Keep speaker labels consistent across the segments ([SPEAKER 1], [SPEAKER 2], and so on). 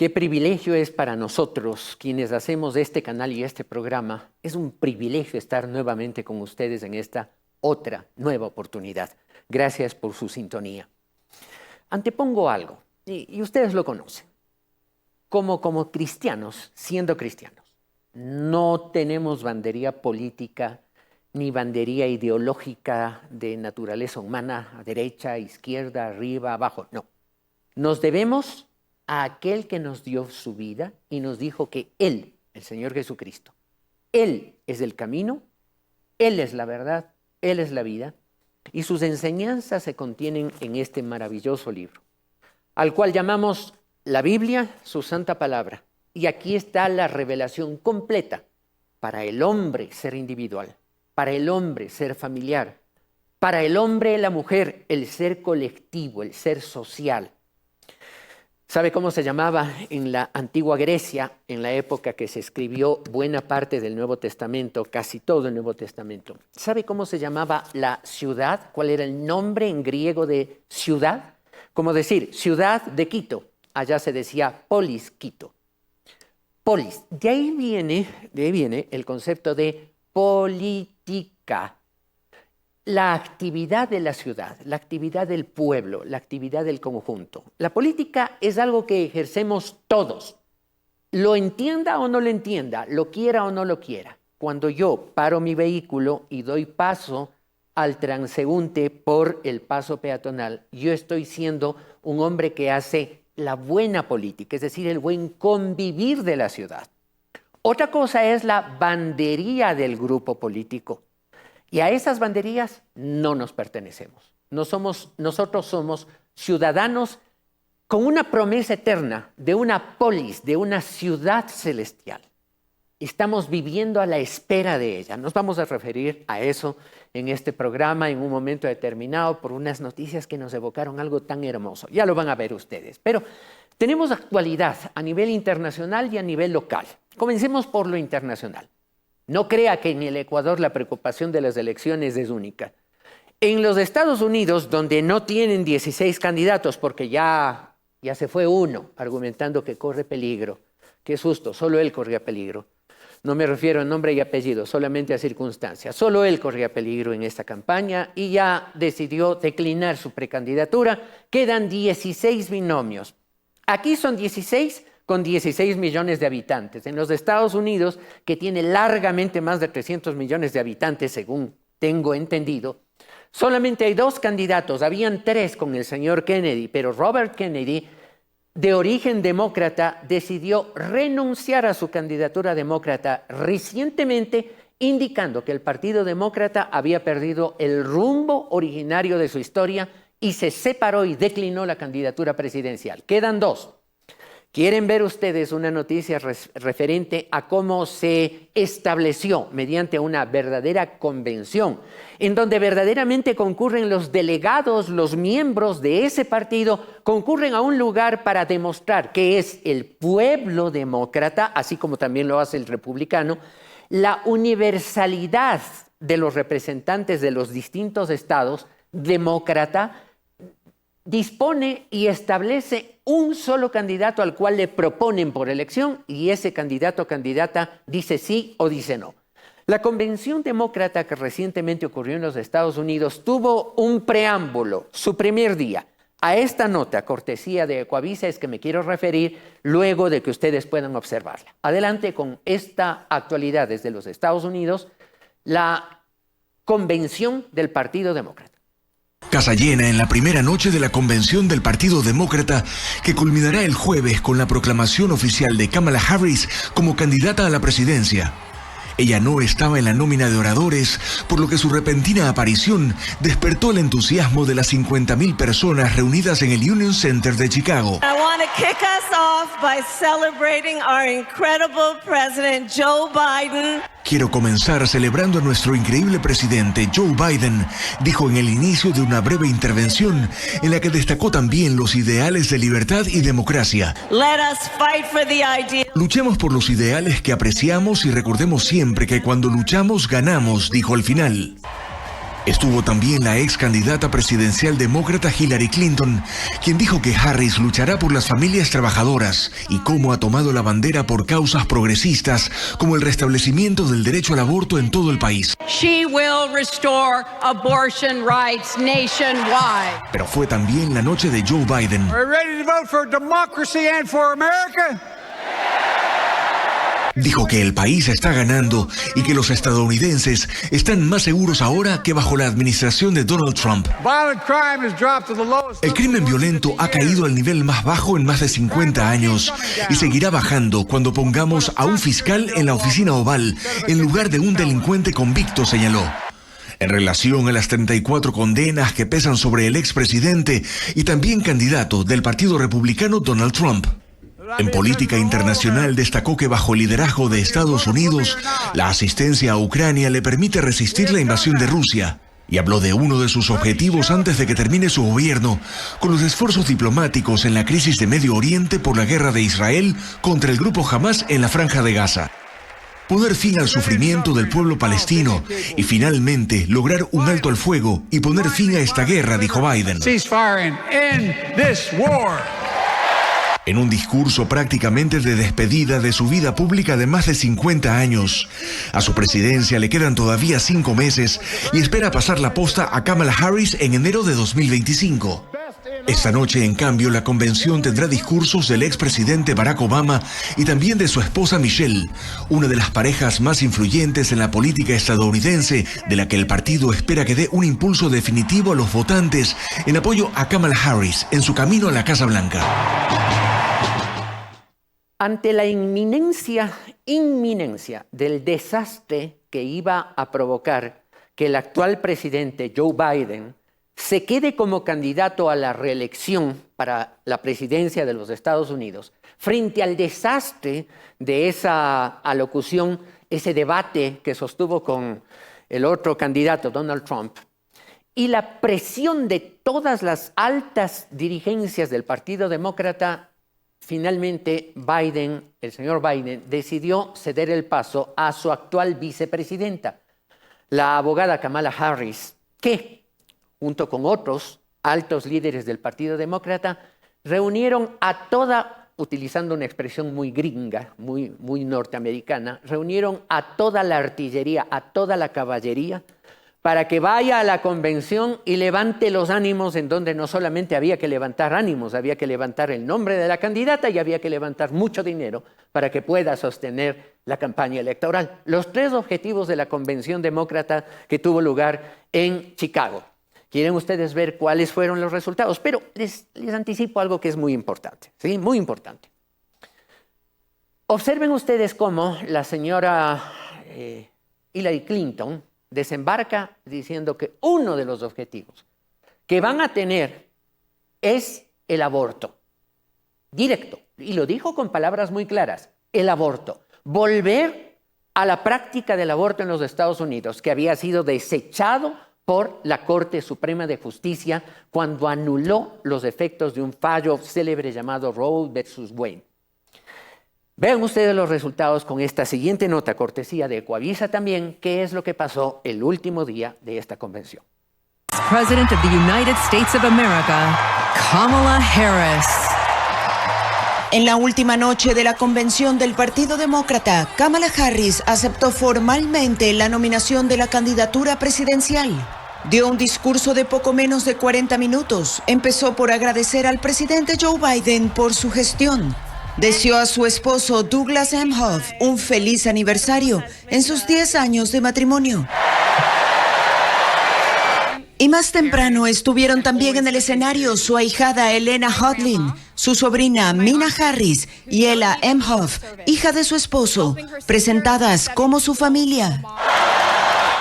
[SPEAKER 1] Qué privilegio es para nosotros, quienes hacemos este canal y este programa. Es un privilegio estar nuevamente con ustedes en esta otra nueva oportunidad. Gracias por su sintonía. Antepongo algo, y ustedes lo conocen. Como cristianos, siendo cristianos, no tenemos bandería política ni bandería ideológica de naturaleza humana, a derecha, izquierda, arriba, abajo. No. Nos debemos a aquel que nos dio su vida y nos dijo que Él, el Señor Jesucristo, Él es el camino, Él es la verdad, Él es la vida, y sus enseñanzas se contienen en este maravilloso libro, al cual llamamos la Biblia, su santa palabra. Y aquí está la revelación completa para el hombre ser individual, para el hombre ser familiar, para el hombre, la mujer, el ser colectivo, el ser social. ¿Sabe cómo se llamaba en la antigua Grecia, en la época que se escribió buena parte del Nuevo Testamento, casi todo el Nuevo Testamento? ¿Sabe cómo se llamaba la ciudad? ¿Cuál era el nombre en griego de ciudad? Como decir, ciudad de Quito. Allá se decía polis, Quito. Polis. De ahí viene el concepto de política. La actividad de la ciudad, la actividad del pueblo, la actividad del conjunto. La política es algo que ejercemos todos. Lo entienda o no lo entienda, lo quiera o no lo quiera. Cuando yo paro mi vehículo y doy paso al transeúnte por el paso peatonal, yo estoy siendo un hombre que hace la buena política, es decir, el buen convivir de la ciudad. Otra cosa es la bandería del grupo político. Y a esas banderías no nos pertenecemos. Nosotros somos ciudadanos con una promesa eterna de una polis, de una ciudad celestial. Estamos viviendo a la espera de ella. Nos vamos a referir a eso en este programa en un momento determinado por unas noticias que nos evocaron algo tan hermoso. Ya lo van a ver ustedes. Pero tenemos actualidad a nivel internacional y a nivel local. Comencemos por lo internacional. No crea que en el Ecuador la preocupación de las elecciones es única. En los Estados Unidos, donde no tienen 16 candidatos, porque ya se fue uno argumentando que corre peligro. Qué susto, solo él corría peligro. No me refiero a nombre y apellido, solamente a circunstancias. Solo él corría peligro en esta campaña y ya decidió declinar su precandidatura. Quedan 16 binomios. Aquí son 16 con 16 millones de habitantes. En los Estados Unidos, que tiene largamente más de 300 millones de habitantes, según tengo entendido, solamente hay 2 candidatos. Habían 3 con el señor Kennedy, pero Robert Kennedy, de origen demócrata, decidió renunciar a su candidatura demócrata recientemente, indicando que el Partido Demócrata había perdido el rumbo originario de su historia y se separó y declinó la candidatura presidencial. Quedan 2. ¿Quieren ver ustedes una noticia referente a cómo se estableció mediante una verdadera convención, en donde verdaderamente concurren los delegados, los miembros de ese partido, concurren a un lugar para demostrar que es el pueblo demócrata, así como también lo hace el republicano, la universalidad de los representantes de los distintos estados demócrata, dispone y establece un solo candidato al cual le proponen por elección y ese candidato o candidata dice sí o dice no. La convención demócrata que recientemente ocurrió en los Estados Unidos tuvo un preámbulo, su primer día. A esta nota, cortesía de Ecuavisa, es que me quiero referir luego de que ustedes puedan observarla. Adelante con esta actualidad desde los Estados Unidos, la convención del Partido Demócrata.
[SPEAKER 2] Casa llena en la primera noche de la convención del Partido Demócrata, que culminará el jueves con la proclamación oficial de Kamala Harris como candidata a la presidencia. Ella no estaba en la nómina de oradores, por lo que su repentina aparición despertó el entusiasmo de las 50,000 personas reunidas en el Union Center de Chicago.
[SPEAKER 3] I want to kick us off by celebrating our incredible president, Joe Biden.
[SPEAKER 2] Quiero comenzar celebrando a nuestro increíble presidente Joe Biden, dijo en el inicio de una breve intervención en la que destacó también los ideales de libertad y democracia.
[SPEAKER 3] Let us fight for the idea.
[SPEAKER 2] Luchemos por los ideales que apreciamos y recordemos siempre que cuando luchamos ganamos, dijo al final. Estuvo también la ex candidata presidencial demócrata Hillary Clinton, quien dijo que Harris luchará por las familias trabajadoras y cómo ha tomado la bandera por causas progresistas como el restablecimiento del derecho al aborto en todo el país.
[SPEAKER 4] She will restore abortion rights nationwide.
[SPEAKER 2] Pero fue también la noche de Joe Biden.
[SPEAKER 5] Are you ready to vote for democracy and for America?
[SPEAKER 2] Dijo que el país está ganando y que los estadounidenses están más seguros ahora que bajo la administración de Donald Trump. El crimen violento ha caído al nivel más bajo en más de 50 años y seguirá bajando cuando pongamos a un fiscal en la oficina oval en lugar de un delincuente convicto, señaló. En relación a las 34 condenas que pesan sobre el expresidente y también candidato del Partido Republicano Donald Trump. En política internacional destacó que bajo el liderazgo de Estados Unidos, la asistencia a Ucrania le permite resistir la invasión de Rusia. Y habló de uno de sus objetivos antes de que termine su gobierno, con los esfuerzos diplomáticos en la crisis de Medio Oriente por la guerra de Israel contra el grupo Hamas en la Franja de Gaza. Poner fin al sufrimiento del pueblo palestino y finalmente lograr un alto al fuego y poner fin a esta guerra, dijo Biden. En un discurso prácticamente de despedida de su vida pública de más de 50 años. A su presidencia le quedan todavía 5 meses y espera pasar la posta a Kamala Harris en enero de 2025. Esta noche, en cambio, la convención tendrá discursos del expresidente Barack Obama y también de su esposa Michelle, una de las parejas más influyentes en la política estadounidense, de la que el partido espera que dé un impulso definitivo a los votantes en apoyo a Kamala Harris en su camino a la Casa Blanca.
[SPEAKER 1] Ante la inminencia del desastre que iba a provocar que el actual presidente Joe Biden se quede como candidato a la reelección para la presidencia de los Estados Unidos, frente al desastre de esa alocución, ese debate que sostuvo con el otro candidato, Donald Trump, y la presión de todas las altas dirigencias del Partido Demócrata, finalmente el señor Biden, decidió ceder el paso a su actual vicepresidenta, la abogada Kamala Harris, que, junto con otros altos líderes del Partido Demócrata, reunieron a toda, utilizando una expresión muy gringa, muy norteamericana, reunieron a toda la artillería, a toda la caballería, para que vaya a la convención y levante los ánimos, en donde no solamente había que levantar ánimos, había que levantar el nombre de la candidata y había que levantar mucho dinero para que pueda sostener la campaña electoral. Los 3 objetivos de la convención demócrata que tuvo lugar en Chicago. Quieren ustedes ver cuáles fueron los resultados, pero les anticipo algo que es muy importante, ¿sí? Muy importante. Observen ustedes cómo la señora Hillary Clinton desembarca diciendo que uno de los objetivos que van a tener es el aborto. Directo. Y lo dijo con palabras muy claras. El aborto. Volver a la práctica del aborto en los Estados Unidos, que había sido desechado por la Corte Suprema de Justicia cuando anuló los efectos de un fallo célebre llamado Roe versus Wade. Vean ustedes los resultados con esta siguiente nota, cortesía de Ecuavisa también, qué es lo que pasó el último día de esta convención.
[SPEAKER 6] President of the United States of America, Kamala Harris.
[SPEAKER 7] En la última noche de la convención del Partido Demócrata, Kamala Harris aceptó formalmente la nominación de la candidatura presidencial. Dio un discurso de poco menos de 40 minutos. Empezó por agradecer al presidente Joe Biden por su gestión. Deseó a su esposo Douglas Emhoff un feliz aniversario en sus 10 años de matrimonio. Y más temprano estuvieron también en el escenario su ahijada Elena Hodlin, su sobrina Mina Harris y Ella Emhoff, hija de su esposo, presentadas como su familia.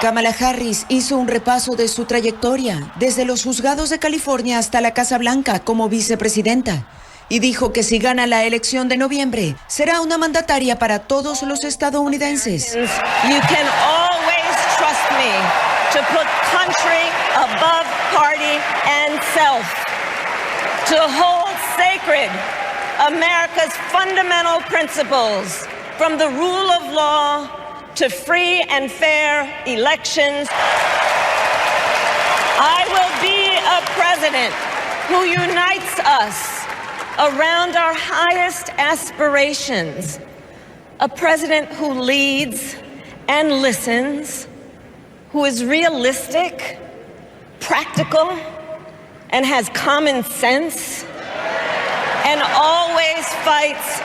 [SPEAKER 7] Kamala Harris hizo un repaso de su trayectoria, desde los juzgados de California hasta la Casa Blanca como vicepresidenta. Y dijo que si gana la elección de noviembre, será una mandataria para todos los estadounidenses.
[SPEAKER 3] You can always trust me to put country above party and self, to hold sacred America's fundamental principles, from the rule of law to free and fair elections. I will be a president who unites us around our highest aspirations. A president who leads and listens, who is realistic, practical, and has common sense, and always fights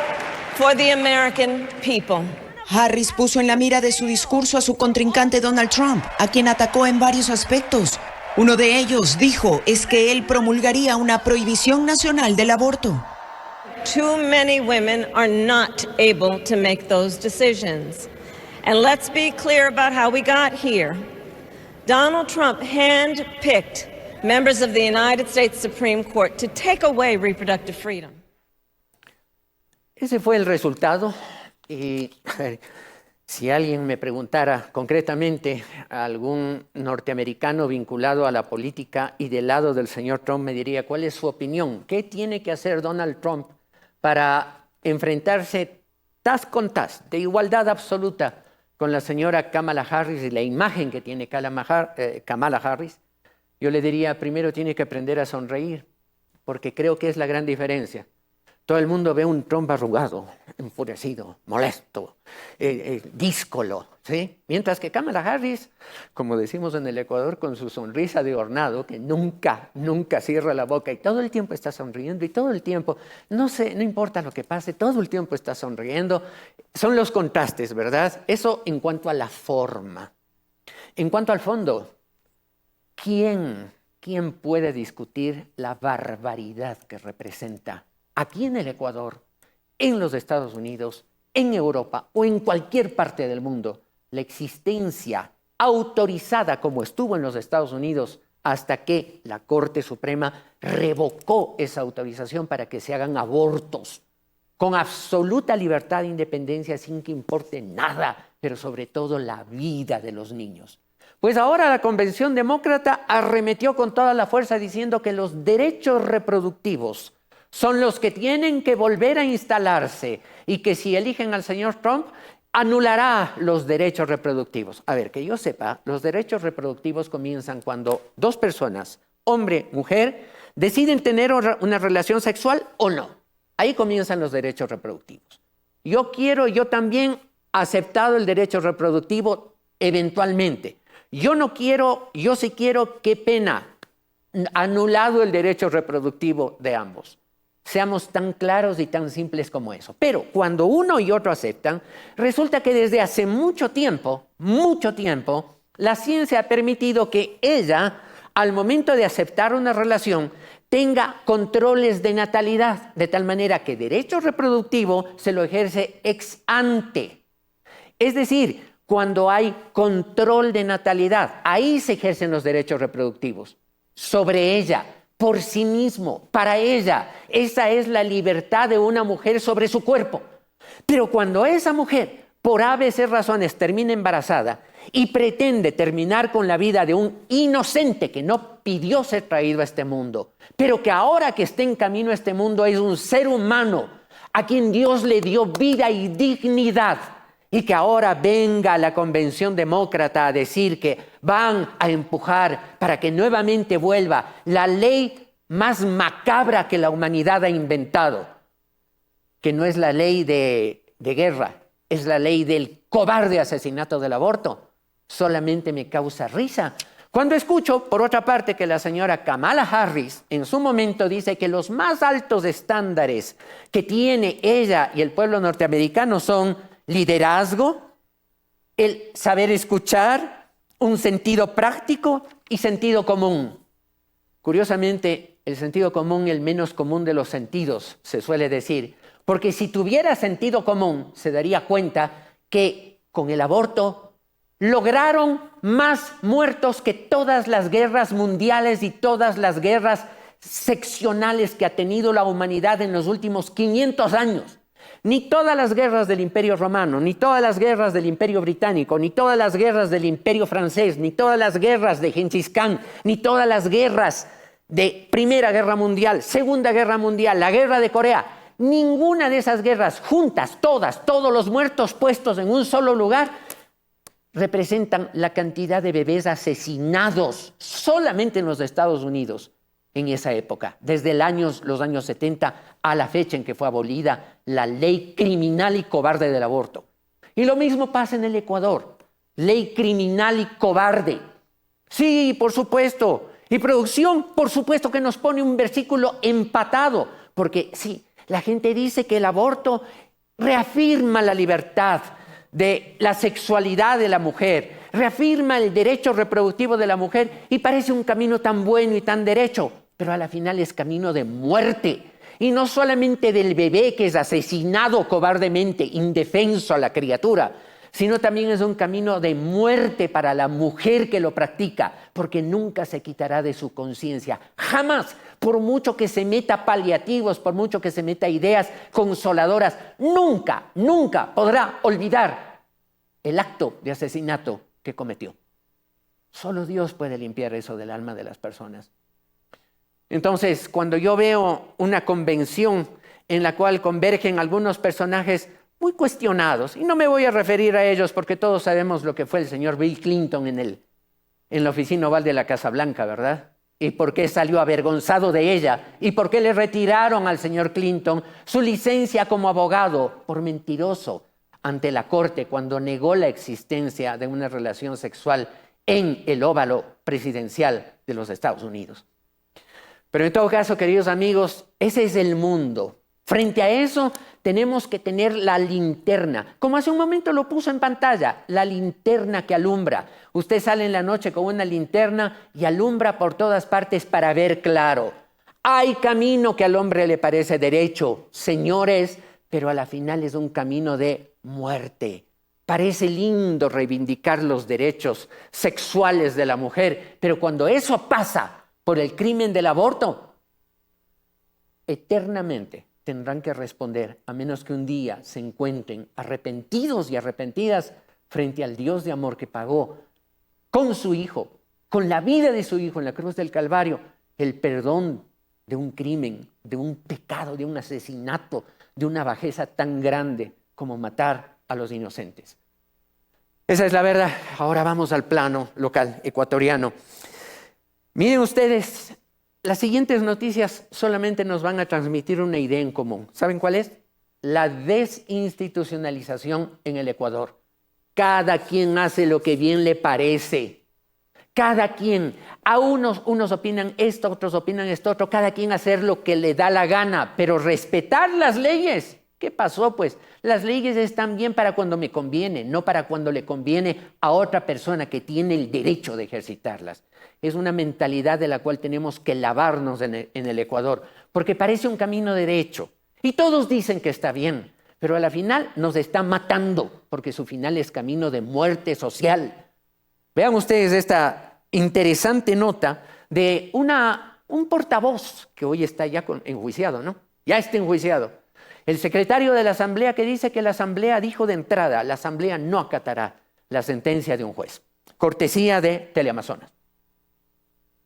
[SPEAKER 3] for the American people.
[SPEAKER 7] Harris puso en la mira de su discurso a su contrincante Donald Trump, a quien atacó en varios aspectos. Uno de ellos, dijo, es que él promulgaría una prohibición nacional del aborto.
[SPEAKER 3] Too many women are not able to make those decisions. And let's be clear about how we got here. Donald Trump handpicked members of the United States Supreme Court to take away reproductive freedom.
[SPEAKER 1] Ese fue el resultado. Y a ver, si alguien me preguntara concretamente a algún norteamericano vinculado a la política y del lado del señor Trump, me diría, ¿cuál es su opinión? ¿Qué tiene que hacer Donald Trump para enfrentarse tas con tas, de igualdad absoluta, con la señora Kamala Harris y la imagen que tiene Kamala Harris? Yo le diría, primero tiene que aprender a sonreír, porque creo que es la gran diferencia. Todo el mundo ve un Trump arrugado, enfurecido, molesto, díscolo, ¿sí? Mientras que Kamala Harris, como decimos en el Ecuador, con su sonrisa de hornado, que nunca cierra la boca y todo el tiempo está sonriendo y todo el tiempo, no importa lo que pase, todo el tiempo está sonriendo. Son los contrastes, ¿verdad? Eso en cuanto a la forma. En cuanto al fondo, ¿quién puede discutir la barbaridad que representa aquí en el Ecuador, en los Estados Unidos, en Europa o en cualquier parte del mundo, la existencia autorizada como estuvo en los Estados Unidos hasta que la Corte Suprema revocó esa autorización para que se hagan abortos con absoluta libertad e independencia sin que importe nada, pero sobre todo la vida de los niños? Pues ahora la Convención Demócrata arremetió con toda la fuerza diciendo que los derechos reproductivos son los que tienen que volver a instalarse y que si eligen al señor Trump, anulará los derechos reproductivos. A ver, que yo sepa, los derechos reproductivos comienzan cuando dos personas, hombre, mujer, deciden tener una relación sexual o no. Ahí comienzan los derechos reproductivos. Yo también aceptado el derecho reproductivo eventualmente. Yo sí quiero, qué pena, anulado el derecho reproductivo de ambos. Seamos tan claros y tan simples como eso. Pero cuando uno y otro aceptan, resulta que desde hace mucho tiempo, la ciencia ha permitido que ella, al momento de aceptar una relación, tenga controles de natalidad, de tal manera que derecho reproductivo se lo ejerce ex ante. Es decir, cuando hay control de natalidad, ahí se ejercen los derechos reproductivos sobre ella, por sí mismo, para ella. Esa es la libertad de una mujer sobre su cuerpo. Pero cuando esa mujer, por ABC razones, termina embarazada y pretende terminar con la vida de un inocente que no pidió ser traído a este mundo, pero que ahora que está en camino a este mundo es un ser humano a quien Dios le dio vida y dignidad, y que ahora venga la Convención Demócrata a decir que van a empujar para que nuevamente vuelva la ley más macabra que la humanidad ha inventado, que no es la ley de guerra, es la ley del cobarde asesinato del aborto. Solamente me causa risa cuando escucho, por otra parte, que la señora Kamala Harris en su momento dice que los más altos estándares que tiene ella y el pueblo norteamericano son liderazgo, el saber escuchar, un sentido práctico y sentido común. Curiosamente, el sentido común, el menos común de los sentidos, se suele decir, porque si tuviera sentido común, se daría cuenta que con el aborto lograron más muertos que todas las guerras mundiales y todas las guerras seccionales que ha tenido la humanidad en los últimos 500 años. Ni todas las guerras del Imperio Romano, ni todas las guerras del Imperio Británico, ni todas las guerras del Imperio Francés, ni todas las guerras de Gengis Khan, ni todas las guerras de Primera Guerra Mundial, Segunda Guerra Mundial, la Guerra de Corea, ninguna de esas guerras juntas, todos los muertos puestos en un solo lugar, representan la cantidad de bebés asesinados solamente en los Estados Unidos en esa época, desde los años 70 a la fecha en que fue abolida la ley criminal y cobarde del aborto. Y lo mismo pasa en el Ecuador, ley criminal y cobarde. Sí, por supuesto. Y producción, por supuesto que nos pone un versículo empatado, porque sí, la gente dice que el aborto reafirma la libertad de la sexualidad de la mujer, reafirma el derecho reproductivo de la mujer y parece un camino tan bueno y tan derecho, pero a la final es camino de muerte. Y no solamente del bebé que es asesinado cobardemente, indefenso a la criatura, sino también es un camino de muerte para la mujer que lo practica, porque nunca se quitará de su conciencia, jamás, por mucho que se meta paliativos, por mucho que se meta ideas consoladoras, nunca podrá olvidar el acto de asesinato que cometió. Solo Dios puede limpiar eso del alma de las personas. Entonces, cuando yo veo una convención en la cual convergen algunos personajes muy cuestionados, y no me voy a referir a ellos porque todos sabemos lo que fue el señor Bill Clinton en la oficina oval de la Casa Blanca, ¿verdad? Y por qué salió avergonzado de ella, y por qué le retiraron al señor Clinton su licencia como abogado por mentiroso ante la corte cuando negó la existencia de una relación sexual en el óvalo presidencial de los Estados Unidos. Pero en todo caso, queridos amigos, ese es el mundo. Frente a eso tenemos que tener la linterna, como hace un momento lo puso en pantalla, la linterna que alumbra. Usted sale en la noche con una linterna y alumbra por todas partes para ver claro. Hay camino que al hombre le parece derecho, señores, pero a la final es un camino de muerte. Parece lindo reivindicar los derechos sexuales de la mujer, pero cuando eso pasa por el crimen del aborto, eternamente tendrán que responder, a menos que un día se encuentren arrepentidos y arrepentidas frente al Dios de amor que pagó con su Hijo, con la vida de su Hijo en la cruz del Calvario, el perdón de un crimen, de un pecado, de un asesinato, de una bajeza tan grande como matar a los inocentes. Esa es la verdad. Ahora vamos al plano local ecuatoriano. Miren ustedes, las siguientes noticias solamente nos van a transmitir una idea en común. ¿Saben cuál es? La desinstitucionalización en el Ecuador. Cada quien hace lo que bien le parece. Cada quien. A unos opinan esto, otros opinan esto otro. Cada quien hacer lo que le da la gana, pero respetar las leyes. ¿Qué pasó, pues? Las leyes están bien para cuando me conviene, no para cuando le conviene a otra persona que tiene el derecho de ejercitarlas. Es una mentalidad de la cual tenemos que lavarnos en el Ecuador, porque parece un camino derecho. Y todos dicen que está bien, pero a la final nos está matando, porque su final es camino de muerte social. Vean ustedes esta interesante nota de un portavoz que hoy está ya enjuiciado, ¿no? Ya está enjuiciado. El secretario de la Asamblea que dice que la Asamblea dijo de entrada, la Asamblea no acatará la sentencia de un juez. Cortesía de Teleamazonas.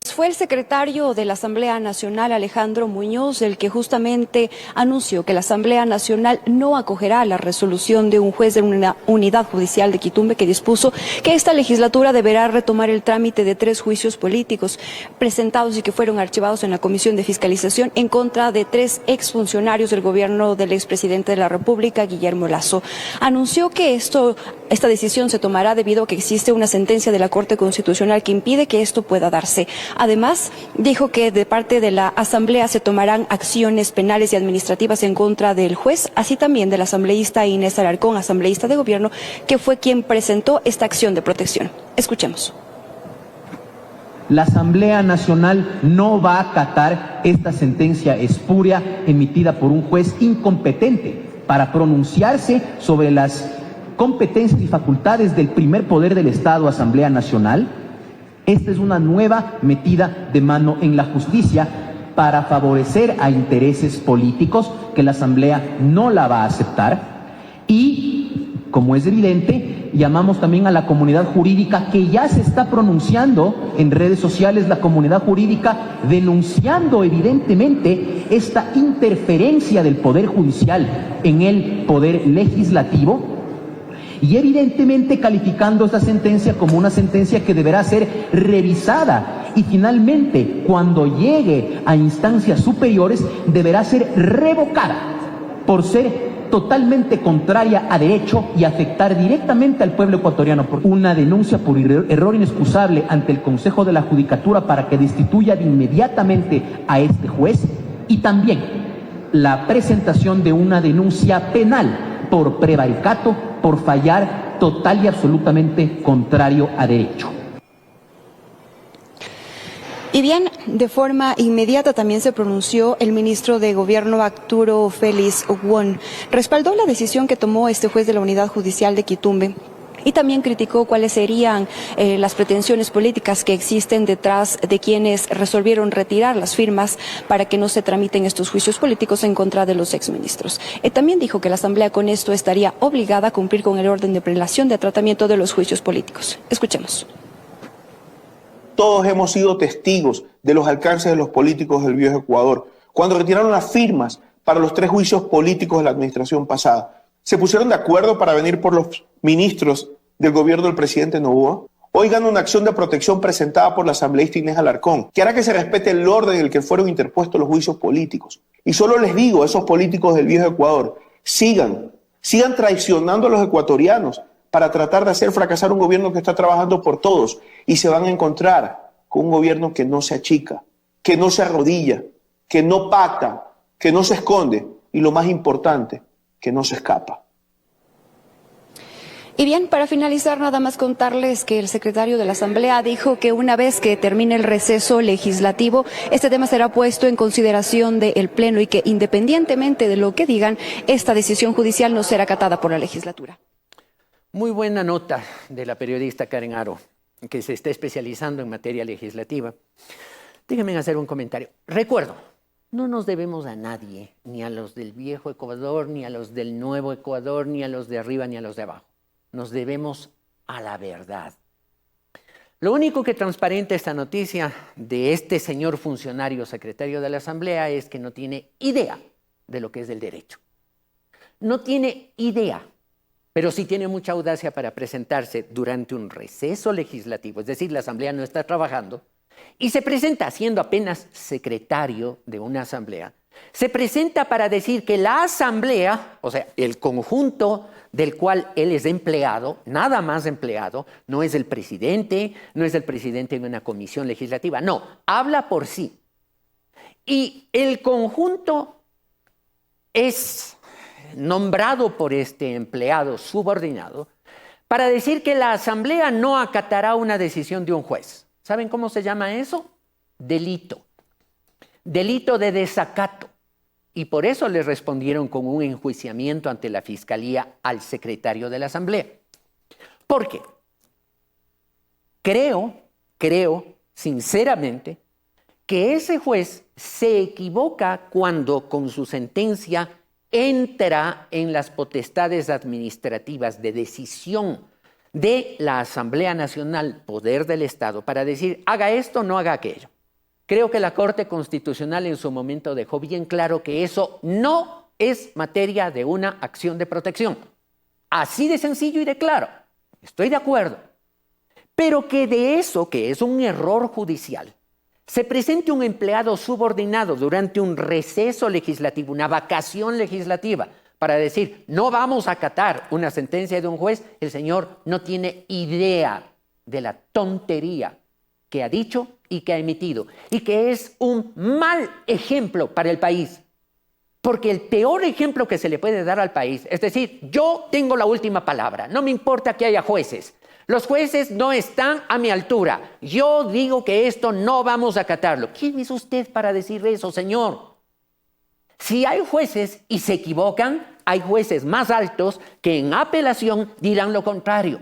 [SPEAKER 8] Fue el secretario de la Asamblea Nacional, Alejandro Muñoz, el que justamente anunció que la Asamblea Nacional no acogerá la resolución de un juez de una unidad judicial de Quitumbe que dispuso que esta legislatura deberá retomar el trámite de 3 juicios políticos presentados y que fueron archivados en la Comisión de Fiscalización en contra de 3 exfuncionarios del gobierno del expresidente de la República, Guillermo Lasso. Anunció que esta decisión se tomará debido a que existe una sentencia de la Corte Constitucional que impide que esto pueda darse. Además, dijo que de parte de la Asamblea se tomarán acciones penales y administrativas en contra del juez, así también del asambleísta Inés Alarcón, asambleísta de gobierno, que fue quien presentó esta acción de protección. Escuchemos.
[SPEAKER 9] La Asamblea Nacional no va a acatar esta sentencia espuria emitida por un juez incompetente para pronunciarse sobre las competencias y facultades del primer poder del Estado, Asamblea Nacional. Esta es una nueva metida de mano en la justicia para favorecer a intereses políticos que la Asamblea no la va a aceptar. Y, como es evidente, llamamos también a la comunidad jurídica que ya se está pronunciando en redes sociales, la comunidad jurídica denunciando evidentemente esta interferencia del Poder Judicial en el Poder Legislativo. y evidentemente calificando esta sentencia como una sentencia que deberá ser revisada y finalmente, cuando llegue a instancias superiores, deberá ser revocada por ser totalmente contraria a derecho y afectar directamente al pueblo ecuatoriano. Por una denuncia por error inexcusable ante el Consejo de la Judicatura para que destituya inmediatamente a este juez, y también la presentación de una denuncia penal por prevaricato, por fallar total y absolutamente contrario a derecho.
[SPEAKER 8] Y bien, de forma inmediata también se pronunció el ministro de Gobierno Arturo Félix Won. Respaldó la decisión que tomó este juez de la Unidad Judicial de Quitumbe y también criticó cuáles serían las pretensiones políticas que existen detrás de quienes resolvieron retirar las firmas para que no se tramiten estos juicios políticos en contra de los exministros. También dijo que la Asamblea con esto estaría obligada a cumplir con el orden de prelación de tratamiento de los juicios políticos. Escuchemos.
[SPEAKER 10] Todos hemos sido testigos de los alcances de los políticos del viejo Ecuador. Cuando retiraron las firmas para los 3 juicios políticos de la administración pasada, ¿se pusieron de acuerdo para venir por los ministros del gobierno del presidente Noboa? Hoy gana una acción de protección presentada por la asambleísta Inés Alarcón, que hará que se respete el orden en el que fueron interpuestos los juicios políticos. Y solo les digo a esos políticos del viejo Ecuador, sigan traicionando a los ecuatorianos para tratar de hacer fracasar un gobierno que está trabajando por todos, y se van a encontrar con un gobierno que no se achica, que no se arrodilla, que no pacta, que no se esconde y, lo más importante, que no se escapa.
[SPEAKER 8] Y bien, para finalizar, nada más contarles que el secretario de la Asamblea dijo que una vez que termine el receso legislativo, este tema será puesto en consideración del Pleno y que, independientemente de lo que digan, esta decisión judicial no será acatada por la legislatura.
[SPEAKER 1] Muy buena nota de la periodista Karen Aro, que se está especializando en materia legislativa. Déjenme hacer un comentario. Recuerdo, no nos debemos a nadie, ni a los del viejo Ecuador, ni a los del nuevo Ecuador, ni a los de arriba, ni a los de abajo. Nos debemos a la verdad. Lo único que transparenta esta noticia de este señor funcionario secretario de la Asamblea es que no tiene idea de lo que es el derecho. No tiene idea. Pero sí tiene mucha audacia para presentarse durante un receso legislativo, es decir, la Asamblea no está trabajando, y se presenta siendo apenas secretario de una Asamblea. Se presenta para decir que la Asamblea, o sea, el conjunto del cual él es empleado, nada más empleado, no es el presidente, no es el presidente de una comisión legislativa, no, habla por sí. Y el conjunto es nombrado por este empleado subordinado para decir que la Asamblea no acatará una decisión de un juez. ¿Saben cómo se llama eso? Delito. Delito de desacato. Y por eso le respondieron con un enjuiciamiento ante la Fiscalía al secretario de la Asamblea. ¿Por qué? Creo sinceramente que ese juez se equivoca cuando con su sentencia entra en las potestades administrativas de decisión de la Asamblea Nacional, poder del Estado, para decir, haga esto, no haga aquello. Creo que la Corte Constitucional en su momento dejó bien claro que eso no es materia de una acción de protección. Así de sencillo y de claro. Estoy de acuerdo. Pero que de eso, que es un error judicial, se presente un empleado subordinado durante un receso legislativo, una vacación legislativa, para decir, no vamos a acatar una sentencia de un juez, el señor no tiene idea de la tontería que ha dicho y que ha emitido, y que es un mal ejemplo para el país. Porque el peor ejemplo que se le puede dar al país, es decir, yo tengo la última palabra, no me importa que haya jueces. Los jueces no están a mi altura. Yo digo que esto no vamos a acatarlo. ¿Quién es usted para decir eso, señor? Si hay jueces y se equivocan, hay jueces más altos que en apelación dirán lo contrario.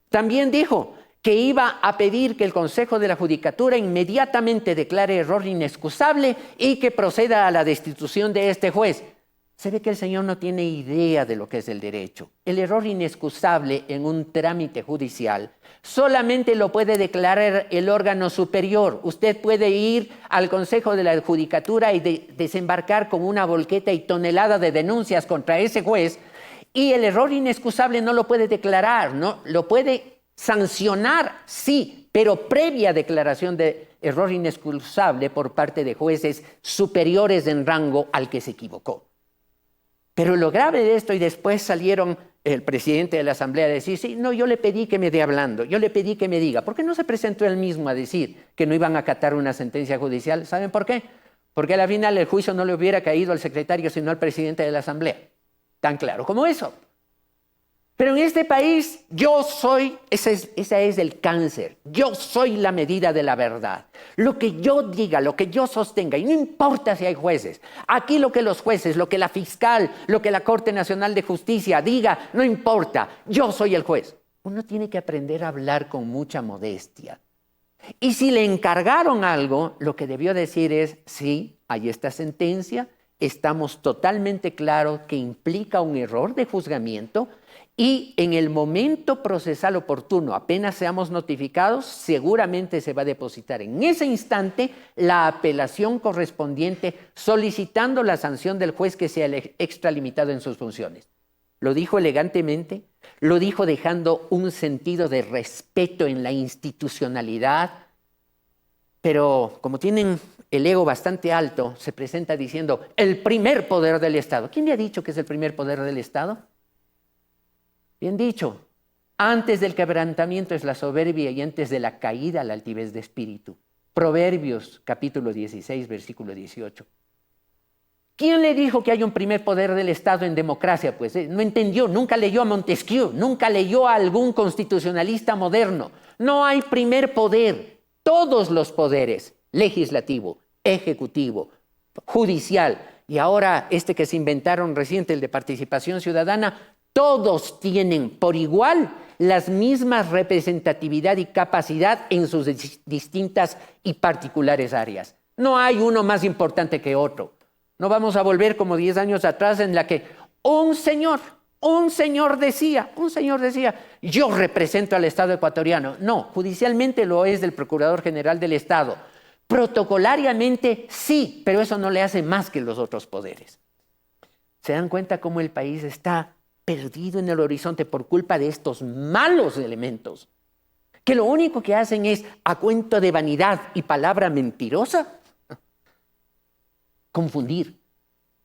[SPEAKER 1] También dijo que iba a pedir que el Consejo de la Judicatura inmediatamente declare error inexcusable y que proceda a la destitución de este juez. Se ve que el señor no tiene idea de lo que es el derecho. El error inexcusable en un trámite judicial solamente lo puede declarar el órgano superior. Usted puede ir al Consejo de la Judicatura y desembarcar con una volqueta y tonelada de denuncias contra ese juez Y el error inexcusable no lo puede declarar, ¿no? Lo puede sancionar, sí, pero previa declaración de error inexcusable por parte de jueces superiores en rango al que se equivocó. Pero lo grave de esto, y después salieron el presidente de la Asamblea a decir, sí, no, yo le pedí que me dé hablando, yo le pedí que me diga. ¿Por qué no se presentó él mismo a decir que no iban a acatar una sentencia judicial? ¿Saben por qué? Porque al final el juicio no le hubiera caído al secretario, sino al presidente de la Asamblea. Tan claro como eso. Pero en este país yo soy, ese es el cáncer, yo soy la medida de la verdad. Lo que yo diga, lo que yo sostenga, y no importa si hay jueces. Aquí lo que los jueces, lo que la fiscal, lo que la Corte Nacional de Justicia diga, no importa, yo soy el juez. Uno tiene que aprender a hablar con mucha modestia. Y si le encargaron algo, lo que debió decir es, sí, hay esta sentencia, estamos totalmente claros que implica un error de juzgamiento y en el momento procesal oportuno, apenas seamos notificados, seguramente se va a depositar en ese instante la apelación correspondiente solicitando la sanción del juez que sea extralimitado en sus funciones. Lo dijo elegantemente, lo dijo dejando un sentido de respeto en la institucionalidad, pero como tienen el ego bastante alto, se presenta diciendo el primer poder del Estado. ¿Quién le ha dicho que es el primer poder del Estado? Bien dicho, antes del quebrantamiento es la soberbia y antes de la caída la altivez de espíritu. Proverbios capítulo 16, versículo 18. ¿Quién le dijo que hay un primer poder del Estado en democracia? Pues no entendió, nunca leyó a Montesquieu, nunca leyó a algún constitucionalista moderno. No hay primer poder. Todos los poderes, legislativo, ejecutivo, judicial y ahora este que se inventaron reciente, el de participación ciudadana, todos tienen por igual las mismas representatividad y capacidad en sus distintas y particulares áreas. No hay uno más importante que otro. No vamos a volver como 10 años atrás en la que un señor decía, yo represento al Estado ecuatoriano. No, judicialmente lo es del Procurador General del Estado. Protocolariamente sí, pero eso no le hace más que los otros poderes. ¿Se dan cuenta cómo el país está perdido en el horizonte por culpa de estos malos elementos? Que lo único que hacen es, a cuento de vanidad y palabra mentirosa, confundir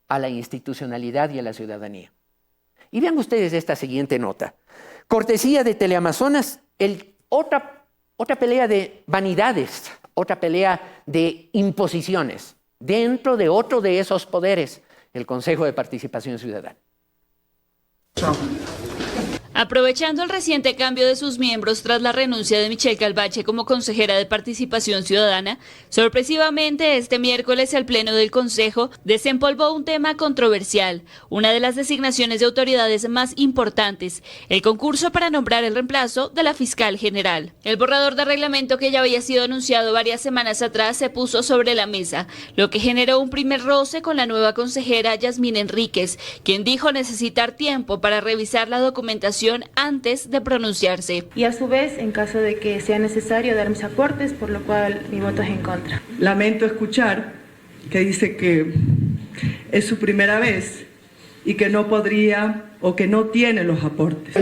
[SPEAKER 1] a la institucionalidad y a la ciudadanía. Y vean ustedes esta siguiente nota. Cortesía de Teleamazonas, otra pelea de vanidades, otra pelea de imposiciones, dentro de otro de esos poderes, el Consejo de Participación Ciudadana.
[SPEAKER 11] Aprovechando el reciente cambio de sus miembros tras la renuncia de Michelle Calvache como consejera de Participación Ciudadana, sorpresivamente este miércoles el Pleno del Consejo desempolvó un tema controversial, una de las designaciones de autoridades más importantes, el concurso para nombrar el reemplazo de la fiscal general. El borrador de reglamento que ya había sido anunciado varias semanas atrás se puso sobre la mesa, lo que generó un primer roce con la nueva consejera Yasmín Enríquez, quien dijo necesitar tiempo para revisar la documentación antes de pronunciarse.
[SPEAKER 12] Y a su vez, en caso de que sea necesario dar mis aportes, por lo cual mi voto es en contra.
[SPEAKER 13] Lamento escuchar que dice que es su primera vez y que no podría o que no tiene los aportes.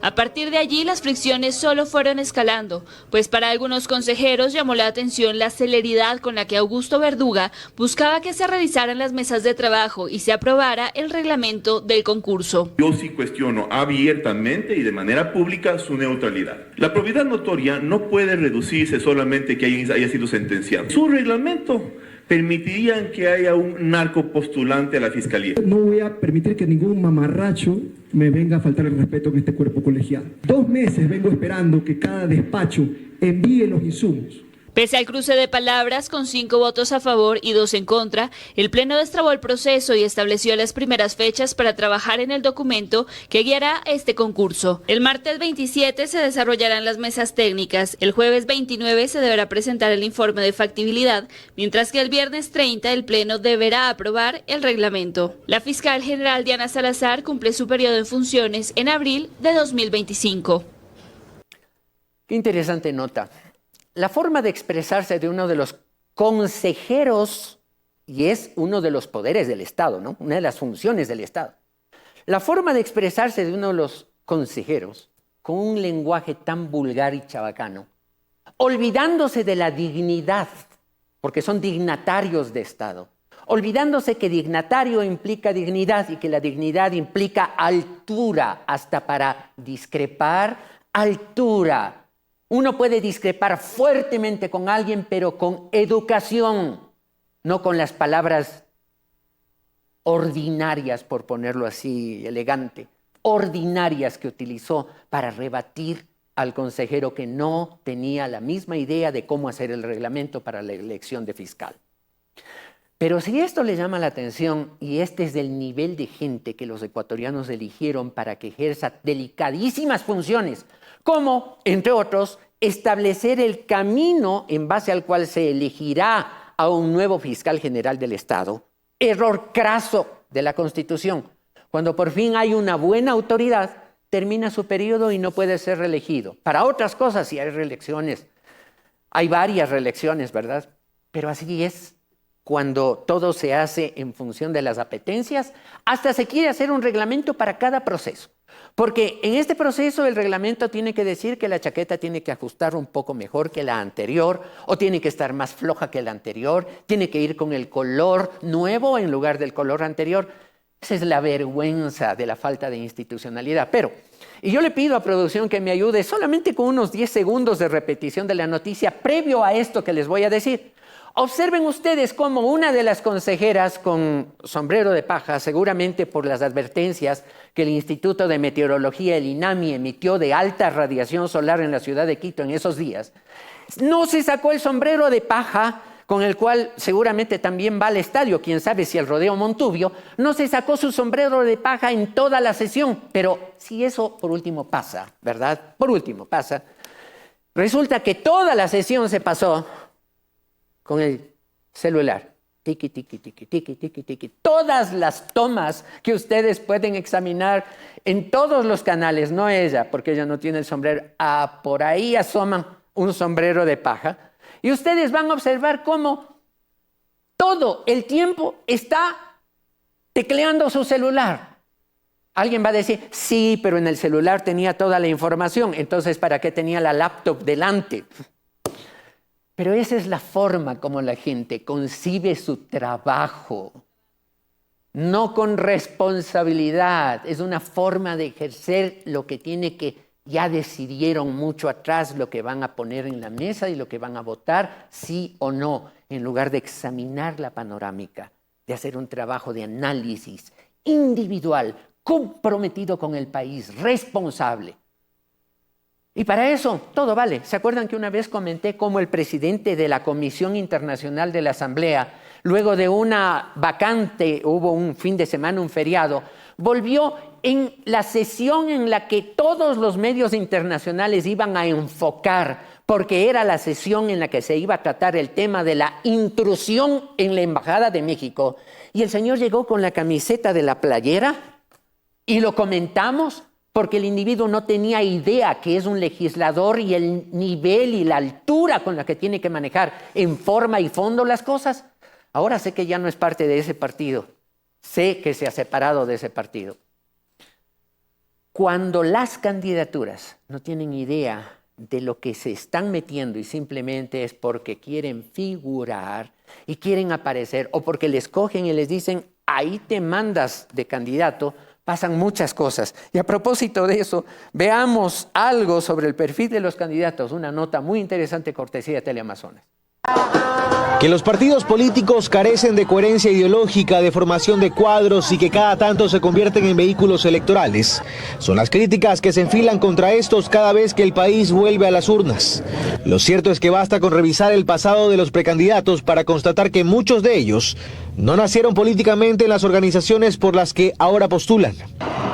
[SPEAKER 11] A partir de allí, las fricciones solo fueron escalando, pues para algunos consejeros llamó la atención la celeridad con la que Augusto Verduga buscaba que se revisaran las mesas de trabajo y se aprobara el reglamento del concurso.
[SPEAKER 14] Yo sí cuestiono abiertamente y de manera pública su neutralidad. La probidad notoria no puede reducirse solamente que haya sido sentenciado. Su reglamento permitirían que haya un narcopostulante a la fiscalía.
[SPEAKER 15] No voy a permitir que ningún mamarracho me venga a faltar el respeto en este cuerpo colegiado. 2 meses vengo esperando que cada despacho envíe los insumos.
[SPEAKER 11] Pese al cruce de palabras, con 5 votos a favor y 2 en contra, el Pleno destrabó el proceso y estableció las primeras fechas para trabajar en el documento que guiará este concurso. El martes 27 se desarrollarán las mesas técnicas, el jueves 29 se deberá presentar el informe de factibilidad, mientras que el viernes 30 el Pleno deberá aprobar el reglamento. La fiscal general Diana Salazar cumple su periodo en funciones en abril de 2025.
[SPEAKER 1] Qué interesante nota. La forma de expresarse de uno de los consejeros y es uno de los poderes del Estado, ¿no? Una de las funciones del Estado. La forma de expresarse de uno de los consejeros con un lenguaje tan vulgar y chabacano, olvidándose de la dignidad, porque son dignatarios de Estado, olvidándose que dignatario implica dignidad y que la dignidad implica altura, hasta para discrepar, altura. Uno puede discrepar fuertemente con alguien, pero con educación, no con las palabras ordinarias, por ponerlo así elegante, ordinarias que utilizó para rebatir al consejero que no tenía la misma idea de cómo hacer el reglamento para la elección de fiscal. Pero si esto le llama la atención, y este es el nivel de gente que los ecuatorianos eligieron para que ejerza delicadísimas funciones, como, entre otros, establecer el camino en base al cual se elegirá a un nuevo fiscal general del Estado, error craso de la Constitución. Cuando por fin hay una buena autoridad, termina su periodo y no puede ser reelegido. Para otras cosas sí hay reelecciones, hay varias reelecciones, ¿verdad? Pero así es cuando todo se hace en función de las apetencias, hasta se quiere hacer un reglamento para cada proceso. Porque en este proceso el reglamento tiene que decir que la chaqueta tiene que ajustar un poco mejor que la anterior, o tiene que estar más floja que la anterior, tiene que ir con el color nuevo en lugar del color anterior. Esa es la vergüenza de la falta de institucionalidad. Y yo le pido a producción que me ayude solamente con unos 10 segundos de repetición de la noticia previo a esto que les voy a decir. Observen ustedes cómo una de las consejeras con sombrero de paja, seguramente por las advertencias que el Instituto de Meteorología, el INAMI, emitió de alta radiación solar en la ciudad de Quito en esos días, no se sacó el sombrero de paja con el cual seguramente también va al estadio, quién sabe si el Rodeo Montubio, no se sacó su sombrero de paja en toda la sesión. Pero si eso por último pasa, ¿verdad? Por último pasa, resulta que toda la sesión se pasó con el celular. Tiki, tiki, tiki, tiki, tiki, tiki. Todas las tomas que ustedes pueden examinar en todos los canales, no ella, porque ella no tiene el sombrero, por ahí asoman un sombrero de paja. Y ustedes van a observar cómo todo el tiempo está tecleando su celular. Alguien va a decir, sí, pero en el celular tenía toda la información, entonces ¿para qué tenía la laptop delante? Pero esa es la forma como la gente concibe su trabajo, no con responsabilidad. Es una forma de ejercer lo que tiene que, ya decidieron mucho atrás lo que van a poner en la mesa y lo que van a votar, sí o no, en lugar de examinar la panorámica, de hacer un trabajo de análisis individual, comprometido con el país, responsable. Y para eso todo vale. ¿Se acuerdan que una vez comenté cómo el presidente de la Comisión Internacional de la Asamblea, luego de una vacante, hubo un fin de semana, un feriado, volvió en la sesión en la que todos los medios internacionales iban a enfocar, porque era la sesión en la que se iba a tratar el tema de la intrusión en la Embajada de México? Y el señor llegó con la camiseta de la playera y lo comentamos, porque el individuo no tenía idea que es un legislador y el nivel y la altura con la que tiene que manejar en forma y fondo las cosas. Ahora sé que ya no es parte de ese partido. Sé que se ha separado de ese partido. Cuando las candidaturas no tienen idea de lo que se están metiendo y simplemente es porque quieren figurar y quieren aparecer, o porque les cogen y les dicen, ahí te mandas de candidato, pasan muchas cosas. Y a propósito de eso, veamos algo sobre el perfil de los candidatos, una nota muy interesante cortesía de Teleamazonas.
[SPEAKER 16] Que los partidos políticos carecen de coherencia ideológica, de formación de cuadros y que cada tanto se convierten en vehículos electorales, son las críticas que se enfilan contra estos cada vez que el país vuelve a las urnas. Lo cierto es que basta con revisar el pasado de los precandidatos para constatar que muchos de ellos no nacieron políticamente en las organizaciones por las que ahora postulan.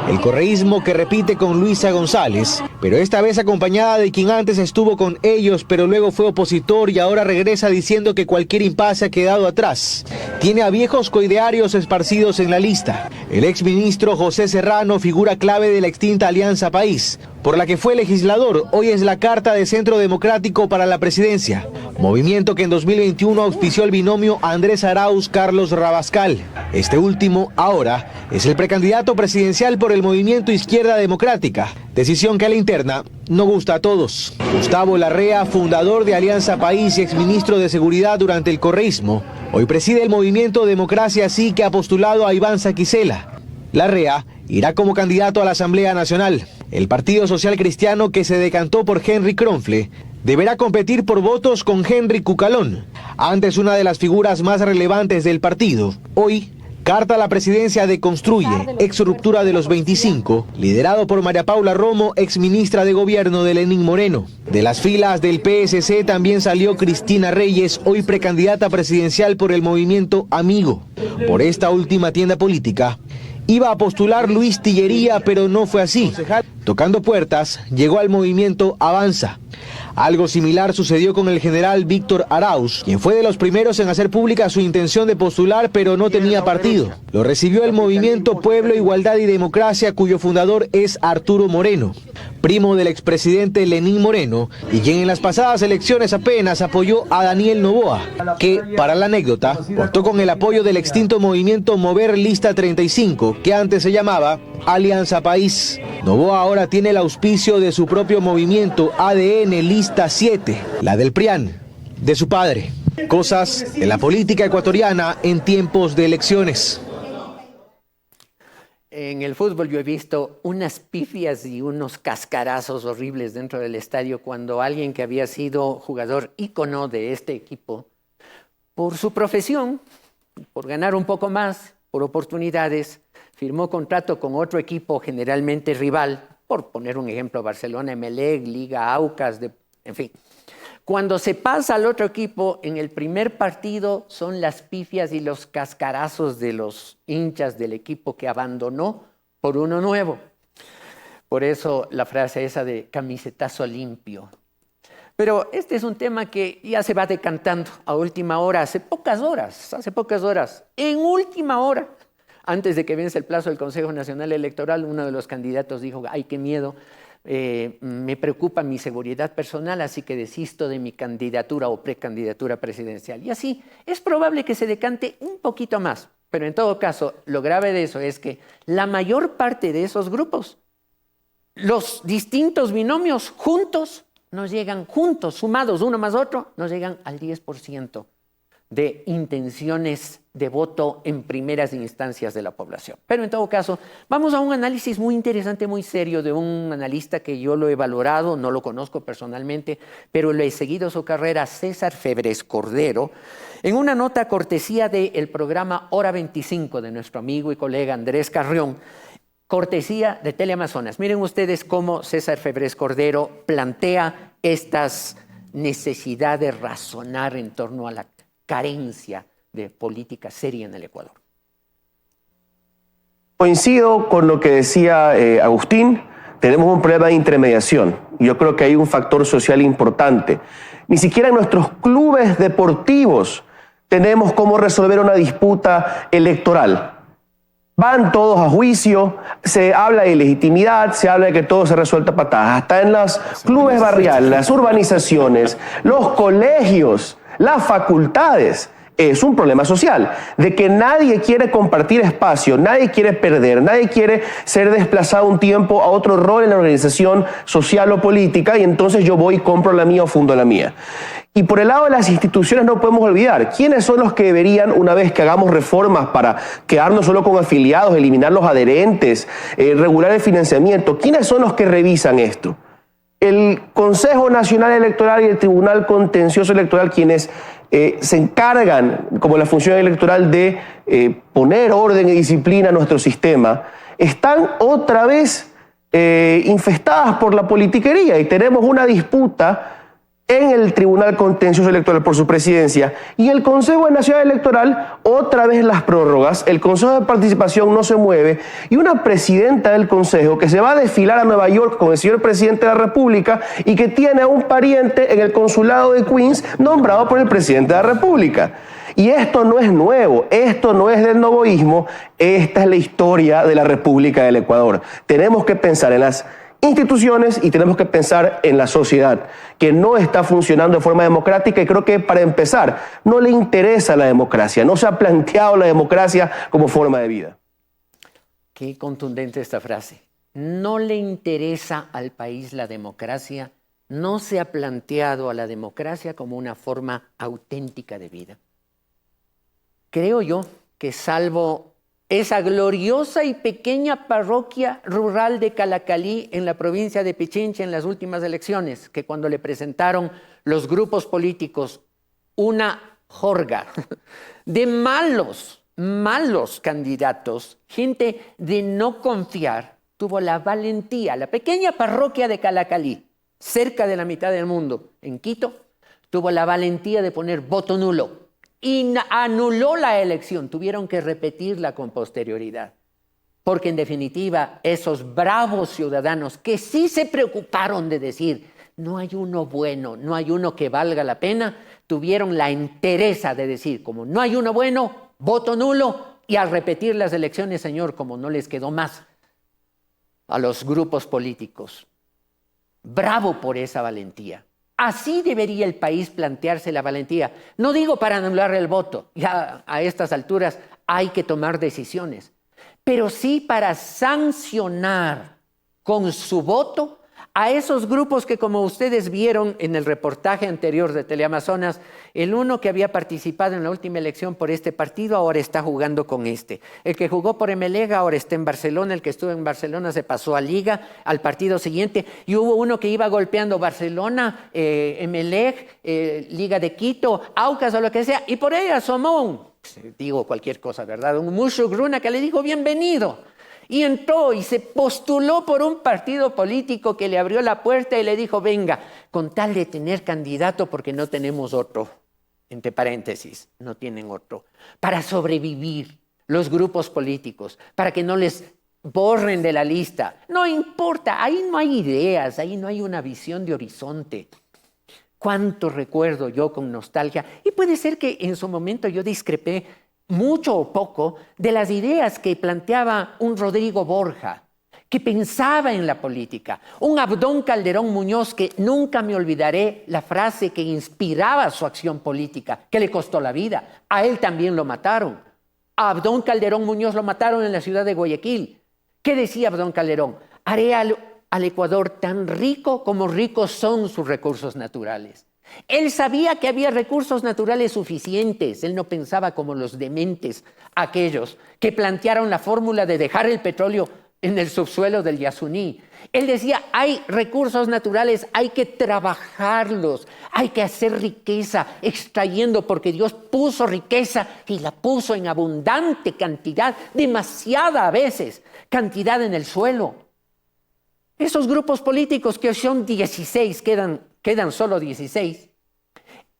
[SPEAKER 16] El correísmo que repite con Luisa González, pero esta vez acompañada de quien antes estuvo con ellos, pero luego fue opositor y ahora regresa Alianza diciendo que cualquier impasse ha quedado atrás. Tiene a viejos coidearios esparcidos en la lista. El exministro José Serrano, figura clave de la extinta Alianza País, por la que fue legislador, hoy es la carta de Centro Democrático para la presidencia. Movimiento que en 2021 auspició el binomio Andrés Arauz-Carlos Rabascal. Este último, ahora, es el precandidato presidencial por el movimiento Izquierda Democrática. Decisión que a la interna no gusta a todos. Gustavo Larrea, fundador de Alianza País y exministro de Seguridad durante el correísmo, hoy preside el movimiento Democracia Sí, que ha postulado a Iván Saquicela. Larrea irá como candidato a la Asamblea Nacional. El Partido Social Cristiano, que se decantó por Henry Kronfle, deberá competir por votos con Henry Cucalón, antes una de las figuras más relevantes del partido. Hoy, carta a la presidencia de Construye, ex ruptura de los 25, liderado por María Paula Romo, ex ministra de Gobierno de Lenín Moreno. De las filas del PSC también salió Cristina Reyes, hoy precandidata presidencial por el movimiento Amigo. Por esta última tienda política, iba a postular Luis Tillería, pero no fue así. Tocando puertas, llegó al movimiento Avanza. Algo similar sucedió con el general Víctor Arauz, quien fue de los primeros en hacer pública su intención de postular, pero no tenía partido. Lo recibió el movimiento Pueblo, Igualdad y Democracia, cuyo fundador es Arturo Moreno, primo del expresidente Lenín Moreno, y quien en las pasadas elecciones apenas apoyó a Daniel Noboa, que, para la anécdota, contó con el apoyo del extinto movimiento Mover Lista 35, que antes se llamaba Alianza País. Noboa ahora tiene el auspicio de su propio movimiento ADN Lista 7, la del PRIAN, de su padre. Cosas de la política ecuatoriana en tiempos de elecciones.
[SPEAKER 1] En el fútbol yo he visto unas pifias y unos cascarazos horribles dentro del estadio cuando alguien que había sido jugador ícono de este equipo, por su profesión, por ganar un poco más, por oportunidades, firmó contrato con otro equipo generalmente rival, por poner un ejemplo, Barcelona, Emelec, Liga Aucas, en fin. Cuando se pasa al otro equipo, en el primer partido son las pifias y los cascarazos de los hinchas del equipo que abandonó por uno nuevo. Por eso la frase esa de camisetazo limpio. Pero este es un tema que ya se va decantando a última hora, hace pocas horas, en última hora. Antes de que vence el plazo del Consejo Nacional Electoral, uno de los candidatos dijo, ¡ay, qué miedo! Me preocupa mi seguridad personal, así que desisto de mi candidatura o precandidatura presidencial. Y así es probable que se decante un poquito más. Pero en todo caso, lo grave de eso es que la mayor parte de esos grupos, los distintos binomios juntos, no llegan juntos, sumados uno más otro, no llegan al 10% de intenciones de voto en primeras instancias de la población. Pero en todo caso, vamos a un análisis muy interesante, muy serio, de un analista que yo lo he valorado, no lo conozco personalmente, pero le he seguido su carrera, César Febres Cordero, en una nota cortesía del programa Hora 25 de nuestro amigo y colega Andrés Carrión, cortesía de Teleamazonas. Miren ustedes cómo César Febres Cordero plantea estas necesidades de razonar en torno a la carencia de política seria en el Ecuador.
[SPEAKER 17] Coincido con lo que decía Agustín, tenemos un problema de intermediación. Yo creo que hay un factor social importante. Ni siquiera en nuestros clubes deportivos tenemos cómo resolver una disputa electoral. Van todos a juicio, se habla de legitimidad, se habla de que todo se resuelta a patadas. Hasta en los clubes barriales, las urbanizaciones, los colegios, las facultades. Es un problema social, de que nadie quiere compartir espacio, nadie quiere perder, nadie quiere ser desplazado un tiempo a otro rol en la organización social o política, y entonces yo voy y compro la mía o fundo la mía. Y por el lado de las instituciones no podemos olvidar, ¿quiénes son los que deberían, una vez que hagamos reformas para quedarnos solo con afiliados, eliminar los adherentes, regular el financiamiento, quiénes son los que revisan esto? El Consejo Nacional Electoral y el Tribunal Contencioso Electoral, quienes se encargan, como la función electoral, de poner orden y disciplina a nuestro sistema, están otra vez infestadas por la politiquería y tenemos una disputa en el Tribunal Contencioso Electoral por su presidencia y el Consejo Nacional Electoral otra vez las prórrogas, el Consejo de Participación no se mueve y una presidenta del Consejo que se va a desfilar a Nueva York con el señor presidente de la República y que tiene a un pariente en el consulado de Queens nombrado por el presidente de la República. Y esto no es nuevo, esto no es del novoísmo, esta es la historia de la República del Ecuador. Tenemos que pensar en las instituciones y tenemos que pensar en la sociedad, que no está funcionando de forma democrática y creo que para empezar no le interesa la democracia, no se ha planteado la democracia como forma de vida.
[SPEAKER 1] Qué contundente esta frase. No le interesa al país la democracia, no se ha planteado a la democracia como una forma auténtica de vida. Creo yo que salvo esa gloriosa y pequeña parroquia rural de Calacalí en la provincia de Pichincha en las últimas elecciones, que cuando le presentaron los grupos políticos una jorga de malos candidatos, gente de no confiar, tuvo la valentía, la pequeña parroquia de Calacalí, cerca de la mitad del mundo, en Quito, tuvo la valentía de poner voto nulo. Y anuló la elección, tuvieron que repetirla con posterioridad. Porque en definitiva, esos bravos ciudadanos que sí se preocuparon de decir, no hay uno bueno, no hay uno que valga la pena, tuvieron la entereza de decir, como no hay uno bueno, voto nulo, y al repetir las elecciones, señor, como no les quedó más a los grupos políticos. Bravo por esa valentía. Así debería el país plantearse la valentía. No digo para anular el voto, ya a estas alturas hay que tomar decisiones, pero sí para sancionar con su voto a esos grupos que, como ustedes vieron en el reportaje anterior de Teleamazonas, el uno que había participado en la última elección por este partido ahora está jugando con este. El que jugó por Emelec ahora está en Barcelona, el que estuvo en Barcelona se pasó a Liga, al partido siguiente, y hubo uno que iba golpeando Barcelona, Emelec, Liga de Quito, Aucas o lo que sea, y por ahí asomó digo cualquier cosa, ¿verdad? Un Mushugruna que le dijo bienvenido. Y entró y se postuló por un partido político que le abrió la puerta y le dijo, venga, con tal de tener candidato porque no tenemos otro, entre paréntesis, no tienen otro, para sobrevivir los grupos políticos, para que no les borren de la lista. No importa, ahí no hay ideas, ahí no hay una visión de horizonte. Cuánto recuerdo yo con nostalgia, y puede ser que en su momento yo discrepé mucho o poco de las ideas que planteaba un Rodrigo Borja, que pensaba en la política, un Abdón Calderón Muñoz, que nunca me olvidaré la frase que inspiraba su acción política, que le costó la vida. A él también lo mataron. A Abdón Calderón Muñoz lo mataron en la ciudad de Guayaquil. ¿Qué decía Abdón Calderón? Haré al Ecuador tan rico como ricos son sus recursos naturales. Él sabía que había recursos naturales suficientes. Él no pensaba como los dementes, aquellos que plantearon la fórmula de dejar el petróleo en el subsuelo del Yasuní. Él decía, hay recursos naturales, hay que trabajarlos, hay que hacer riqueza extrayendo, porque Dios puso riqueza y la puso en abundante cantidad, demasiada a veces, cantidad en el suelo. Esos grupos políticos que son 16, quedan solo 16.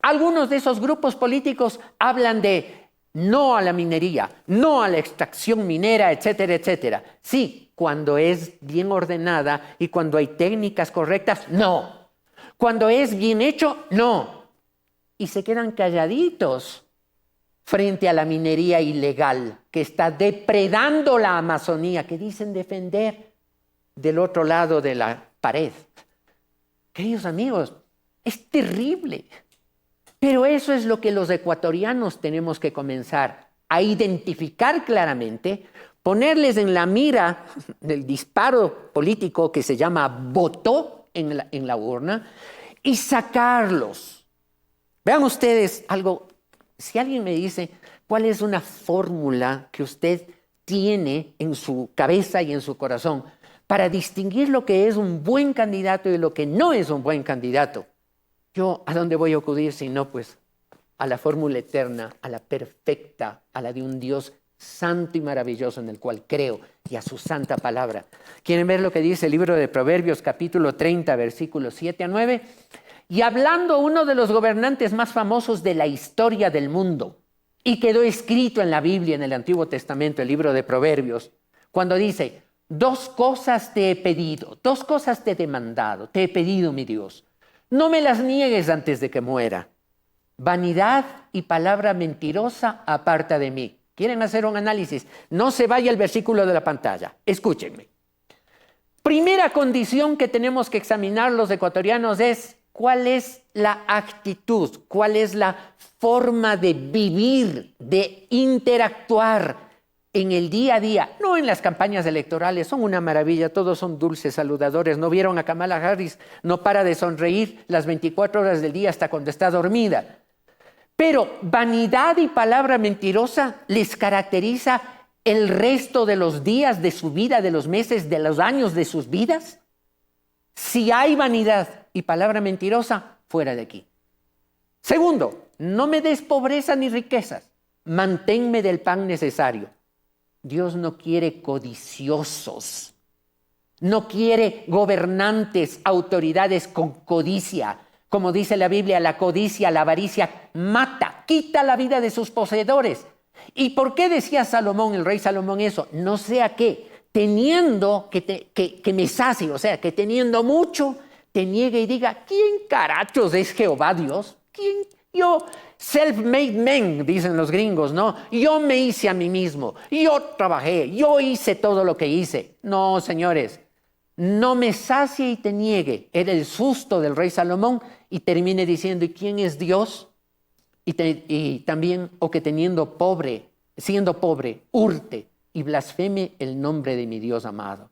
[SPEAKER 1] Algunos de esos grupos políticos hablan de no a la minería, no a la extracción minera, etcétera, etcétera. Sí, cuando es bien ordenada y cuando hay técnicas correctas, no. Cuando es bien hecho, no. Y se quedan calladitos frente a la minería ilegal que está depredando la Amazonía, que dicen defender del otro lado de la pared. Queridos amigos, es terrible. Pero eso es lo que los ecuatorianos tenemos que comenzar a identificar claramente, ponerles en la mira del disparo político que se llama voto en la urna y sacarlos. Vean ustedes algo, si alguien me dice cuál es una fórmula que usted tiene en su cabeza y en su corazón para distinguir lo que es un buen candidato y lo que no es un buen candidato. Yo, ¿a dónde voy a acudir si no, pues, a la fórmula eterna, a la perfecta, a la de un Dios santo y maravilloso en el cual creo y a su santa palabra? ¿Quieren ver lo que dice el libro de Proverbios, capítulo 30, versículos 7 a 9? y hablando uno de los gobernantes más famosos de la historia del mundo, y quedó escrito en la Biblia, en el Antiguo Testamento, el libro de Proverbios, cuando dice, 2 cosas te he pedido, 2 cosas te he demandado, te he pedido, mi Dios. No me las niegues antes de que muera. Vanidad y palabra mentirosa aparta de mí. ¿Quieren hacer un análisis? No se vaya el versículo de la pantalla. Escúchenme. Primera condición que tenemos que examinar los ecuatorianos es cuál es la actitud, cuál es la forma de vivir, de interactuar en el día a día, no en las campañas electorales, son una maravilla, todos son dulces saludadores. ¿No vieron a Kamala Harris? No para de sonreír las 24 horas del día hasta cuando está dormida. Pero vanidad y palabra mentirosa les caracteriza el resto de los días de su vida, de los meses, de los años de sus vidas. Si hay vanidad y palabra mentirosa, fuera de aquí. Segundo, no me des pobreza ni riquezas, manténme del pan necesario. Dios no quiere codiciosos, no quiere gobernantes, autoridades con codicia. Como dice la Biblia, la codicia, la avaricia mata, quita la vida de sus poseedores. ¿Y por qué decía Salomón, el rey Salomón, eso? No sea que teniendo que me sacie, o sea, que teniendo mucho, te niegue y diga, ¿quién carachos es Jehová Dios? ¿Quién? Yo, self-made man, dicen los gringos, ¿no? Yo me hice a mí mismo, yo trabajé, yo hice todo lo que hice. No, señores, no me sacie y te niegue. Era el susto del rey Salomón y termine diciendo, ¿y quién es Dios? Y también, o que siendo pobre, hurte y blasfeme el nombre de mi Dios amado.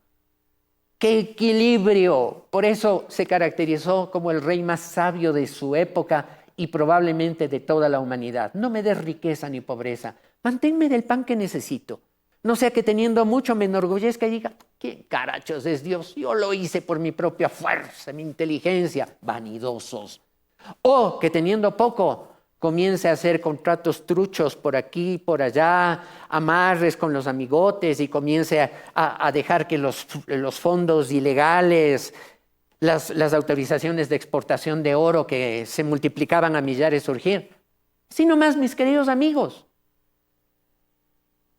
[SPEAKER 1] ¡Qué equilibrio! Por eso se caracterizó como el rey más sabio de su época y probablemente de toda la humanidad. No me des riqueza ni pobreza, manténme del pan que necesito. No sea que teniendo mucho me enorgullezca y diga, ¿quién carachos es Dios? Yo lo hice por mi propia fuerza, mi inteligencia. Vanidosos. O que teniendo poco comience a hacer contratos truchos por aquí, por allá, amarres con los amigotes y comience a dejar que los fondos ilegales, las autorizaciones de exportación de oro que se multiplicaban a millares surgir. Así nomás, mis queridos amigos.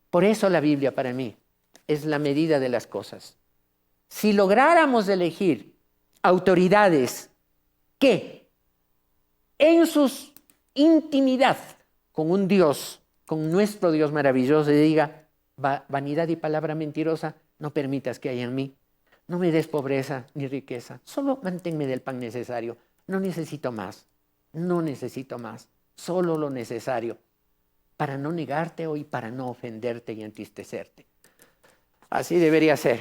[SPEAKER 1] Por eso la Biblia para mí es la medida de las cosas. Si lográramos elegir autoridades que en sus intimidad con un Dios, con nuestro Dios maravilloso, y diga, vanidad y palabra mentirosa, no permitas que haya en mí. No me des pobreza ni riqueza, solo manténme del pan necesario. No necesito más, solo lo necesario para no negarte hoy, para no ofenderte y entristecerte. Así debería ser.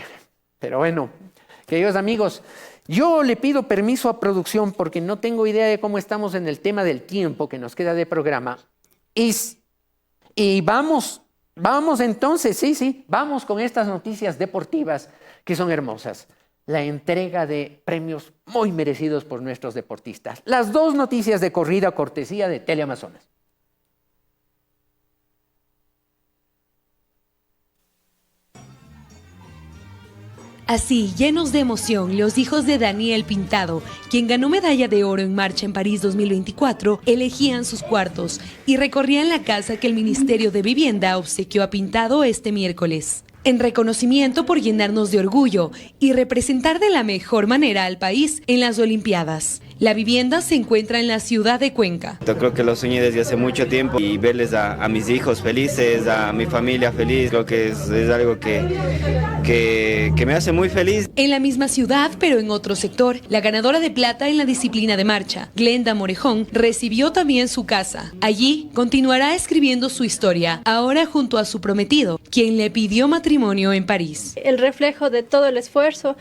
[SPEAKER 1] Pero bueno, queridos amigos, yo le pido permiso a producción porque no tengo idea de cómo estamos en el tema del tiempo que nos queda de programa. Y vamos entonces, vamos con estas noticias deportivas que son hermosas. La entrega de premios muy merecidos por nuestros deportistas. Las 2 noticias de corrida cortesía de Teleamazonas.
[SPEAKER 18] Así, llenos de emoción, los hijos de Daniel Pintado, quien ganó medalla de oro en marcha en París 2024, elegían sus cuartos y recorrían la casa que el Ministerio de Vivienda obsequió a Pintado este miércoles. En reconocimiento por llenarnos de orgullo y representar de la mejor manera al país en las Olimpiadas. La vivienda se encuentra en la ciudad de Cuenca.
[SPEAKER 19] Yo creo que lo soñé desde hace mucho tiempo y verles a mis hijos felices, a mi familia feliz, creo que es algo que me hace muy feliz.
[SPEAKER 18] En la misma ciudad, pero en otro sector, la ganadora de plata en la disciplina de marcha, Glenda Morejón, recibió también su casa. Allí continuará escribiendo su historia, ahora junto a su prometido, quien le pidió matrimonio en París.
[SPEAKER 20] El reflejo de todo el esfuerzo,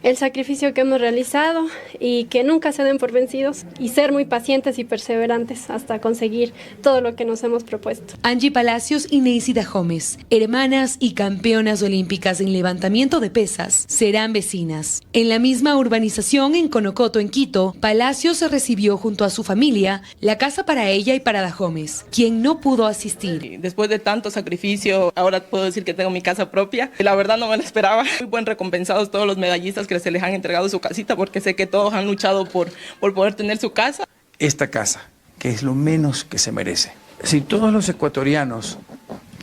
[SPEAKER 20] el sacrificio que hemos realizado y que nunca se den por vencidos y ser muy pacientes y perseverantes hasta conseguir todo lo que nos hemos propuesto.
[SPEAKER 18] Angie Palacios y Neisida Gómez, hermanas y campeonas olímpicas en levantamiento de pesas, serán vecinas. En la misma urbanización en Conocoto, en Quito, Palacios recibió junto a su familia la casa para ella y para Gómez, quien no pudo asistir.
[SPEAKER 21] Después de tanto sacrificio, ahora puedo decir que tengo mi casa propia. La verdad no me lo esperaba. Muy buen recompensados todos los medallistas que se les han entregado su casita, porque sé que todos han luchado por por poder tener su casa.
[SPEAKER 5] Esta casa, que es lo menos que se merece. Si todos los ecuatorianos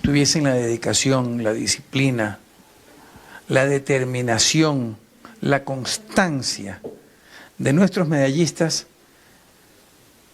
[SPEAKER 5] tuviesen la dedicación, la disciplina, la determinación, la constancia de nuestros medallistas,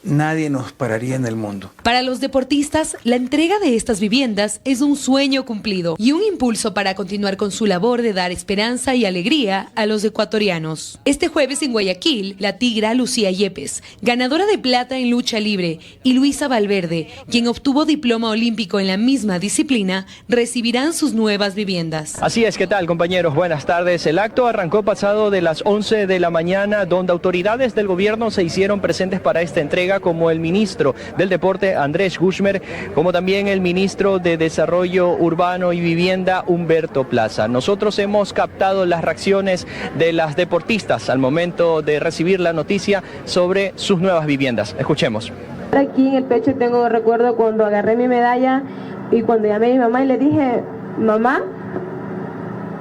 [SPEAKER 5] nadie nos pararía en el mundo.
[SPEAKER 18] Para los deportistas, la entrega de estas viviendas es un sueño cumplido y un impulso para continuar con su labor de dar esperanza y alegría a los ecuatorianos. Este jueves en Guayaquil, la tigra Lucía Yepes, ganadora de plata en lucha libre, y Luisa Valverde, quien obtuvo diploma olímpico en la misma disciplina, recibirán sus nuevas viviendas.
[SPEAKER 4] Así es, ¿qué tal, compañeros? Buenas tardes. El acto arrancó pasado de las 11 de la mañana, donde autoridades del gobierno se hicieron presentes para esta entrega, como el ministro del Deporte, Andrés Guzmán, como también el ministro de Desarrollo Urbano y Vivienda, Humberto Plaza. Nosotros hemos captado las reacciones de las deportistas al momento de recibir la noticia sobre sus nuevas viviendas. Escuchemos.
[SPEAKER 22] Aquí en el pecho tengo recuerdo cuando agarré mi medalla y cuando llamé a mi mamá y le dije, mamá,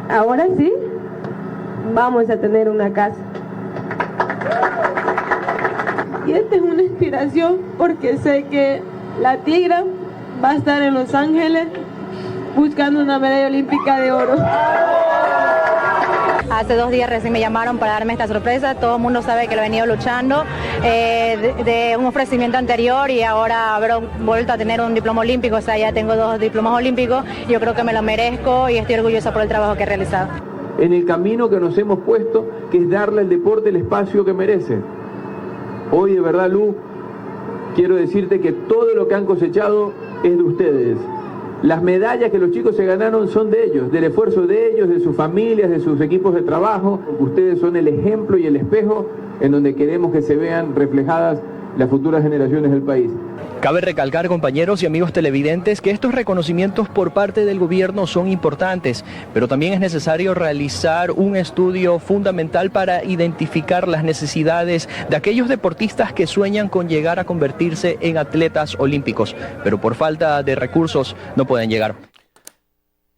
[SPEAKER 22] ahora sí, vamos a tener una casa. Y esta es una inspiración porque sé que la tigra va a estar en Los Ángeles buscando una medalla olímpica de oro.
[SPEAKER 23] Hace 2 días recién me llamaron para darme esta sorpresa. Todo el mundo sabe que lo he venido luchando de un ofrecimiento anterior y ahora haber vuelto a tener un diploma olímpico. O sea, ya tengo 2 diplomas olímpicos. Yo creo que me lo merezco y estoy orgullosa por el trabajo que he realizado.
[SPEAKER 24] En el camino que nos hemos puesto, que es darle al deporte el espacio que merece. Hoy, de verdad, Lu, quiero decirte que todo lo que han cosechado es de ustedes. Las medallas que los chicos se ganaron son de ellos, del esfuerzo de ellos, de sus familias, de sus equipos de trabajo. Ustedes son el ejemplo y el espejo en donde queremos que se vean reflejadas las futuras generaciones del país.
[SPEAKER 4] Cabe recalcar, compañeros y amigos televidentes, que estos reconocimientos por parte del gobierno son importantes, pero también es necesario realizar un estudio fundamental para identificar las necesidades de aquellos deportistas que sueñan con llegar a convertirse en atletas olímpicos, pero por falta de recursos no pueden llegar.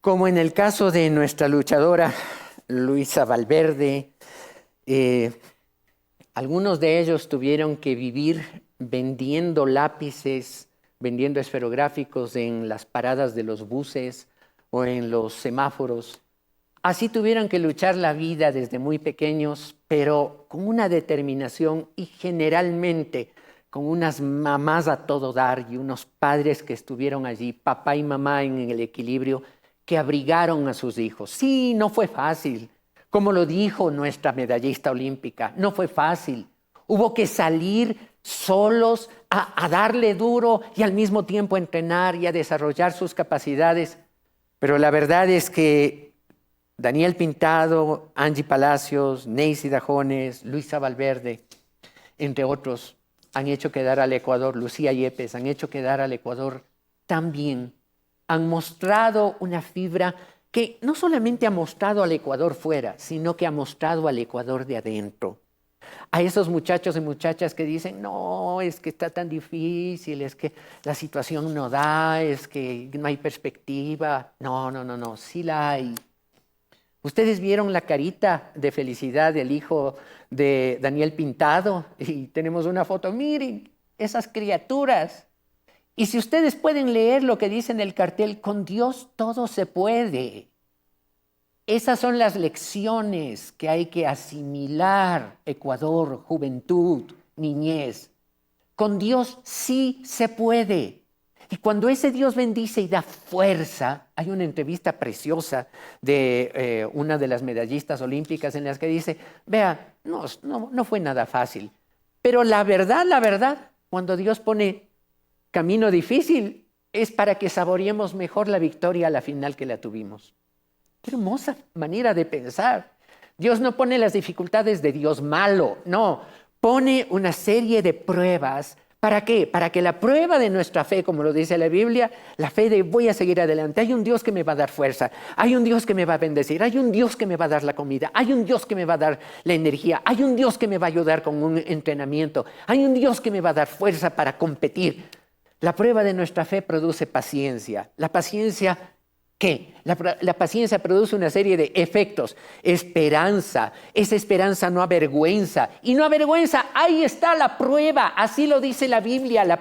[SPEAKER 1] Como en el caso de nuestra luchadora Luisa Valverde, algunos de ellos tuvieron que vivir vendiendo lápices, vendiendo esferográficos en las paradas de los buses o en los semáforos. Así tuvieron que luchar la vida desde muy pequeños, pero con una determinación y generalmente con unas mamás a todo dar y unos padres que estuvieron allí, papá y mamá en el equilibrio, que abrigaron a sus hijos. Sí, no fue fácil. Como lo dijo nuestra medallista olímpica, no fue fácil. Hubo que salir solos a darle duro y al mismo tiempo entrenar y a desarrollar sus capacidades. Pero la verdad es que Daniel Pintado, Angie Palacios, Neisy Dajones, Luisa Valverde, entre otros, han hecho quedar al Ecuador, Lucía Yepes, han hecho quedar al Ecuador tan bien. Han mostrado una fibra que no solamente ha mostrado al Ecuador fuera, sino que ha mostrado al Ecuador de adentro. A esos muchachos y muchachas que dicen, no, es que está tan difícil, es que la situación no da, es que no hay perspectiva. No, sí la hay. Ustedes vieron la carita de felicidad del hijo de Daniel Pintado y tenemos una foto. Miren, esas criaturas. Y si ustedes pueden leer lo que dice en el cartel, con Dios todo se puede. Esas son las lecciones que hay que asimilar, Ecuador, juventud, niñez. Con Dios sí se puede. Y cuando ese Dios bendice y da fuerza, hay una entrevista preciosa de una de las medallistas olímpicas en las que dice, vea, no fue nada fácil. Pero la verdad, cuando Dios pone camino difícil, es para que saboreemos mejor la victoria a la final que la tuvimos. Qué hermosa manera de pensar. Dios no pone las dificultades de Dios malo, no. Pone una serie de pruebas. ¿Para qué? Para que la prueba de nuestra fe, como lo dice la Biblia, la fe de voy a seguir adelante. Hay un Dios que me va a dar fuerza. Hay un Dios que me va a bendecir. Hay un Dios que me va a dar la comida. Hay un Dios que me va a dar la energía. Hay un Dios que me va a ayudar con un entrenamiento. Hay un Dios que me va a dar fuerza para competir. La prueba de nuestra fe produce paciencia. La paciencia ¿Qué? La paciencia produce una serie de efectos. Esperanza. Esa esperanza no avergüenza. Y no avergüenza, ahí está la prueba. Así lo dice la Biblia. La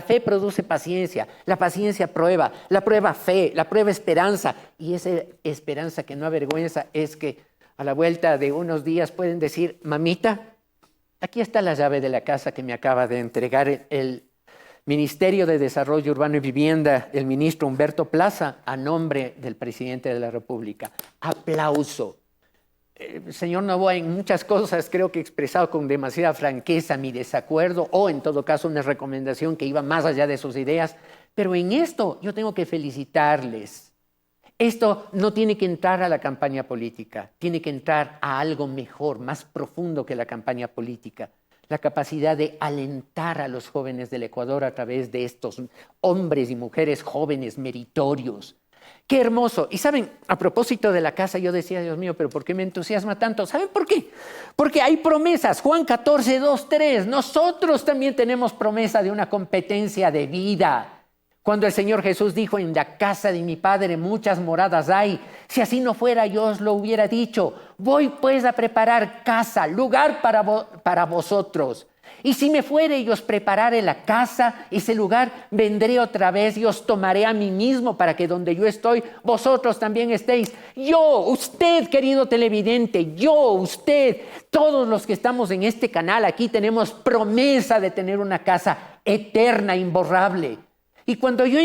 [SPEAKER 1] fe produce paciencia. La paciencia prueba. La prueba fe. La prueba esperanza. Y esa esperanza que no avergüenza es que a la vuelta de unos días pueden decir, mamita, aquí está la llave de la casa que me acaba de entregar el Ministerio de Desarrollo Urbano y Vivienda, el ministro Humberto Plaza, a nombre del presidente de la República. Aplauso. Señor Novoa, en muchas cosas creo que he expresado con demasiada franqueza mi desacuerdo o en todo caso una recomendación que iba más allá de sus ideas, pero en esto yo tengo que felicitarles. Esto no tiene que entrar a la campaña política, tiene que entrar a algo mejor, más profundo que la campaña política. La capacidad de alentar a los jóvenes del Ecuador a través de estos hombres y mujeres jóvenes meritorios. ¡Qué hermoso! Y saben, a propósito de la casa, yo decía, Dios mío, ¿pero por qué me entusiasma tanto? ¿Saben por qué? Porque hay promesas. Juan 14, 2, 3. Nosotros también tenemos promesa de una competencia de vida. Cuando el Señor Jesús dijo, en la casa de mi Padre muchas moradas hay, si así no fuera yo os lo hubiera dicho, voy pues a preparar casa, lugar para vosotros. Y si me fuere y os preparare la casa, ese lugar, vendré otra vez y os tomaré a mí mismo para que donde yo estoy, vosotros también estéis. Yo, usted, querido televidente, yo, usted, todos los que estamos en este canal aquí tenemos promesa de tener una casa eterna, imborrable. Y cuando yo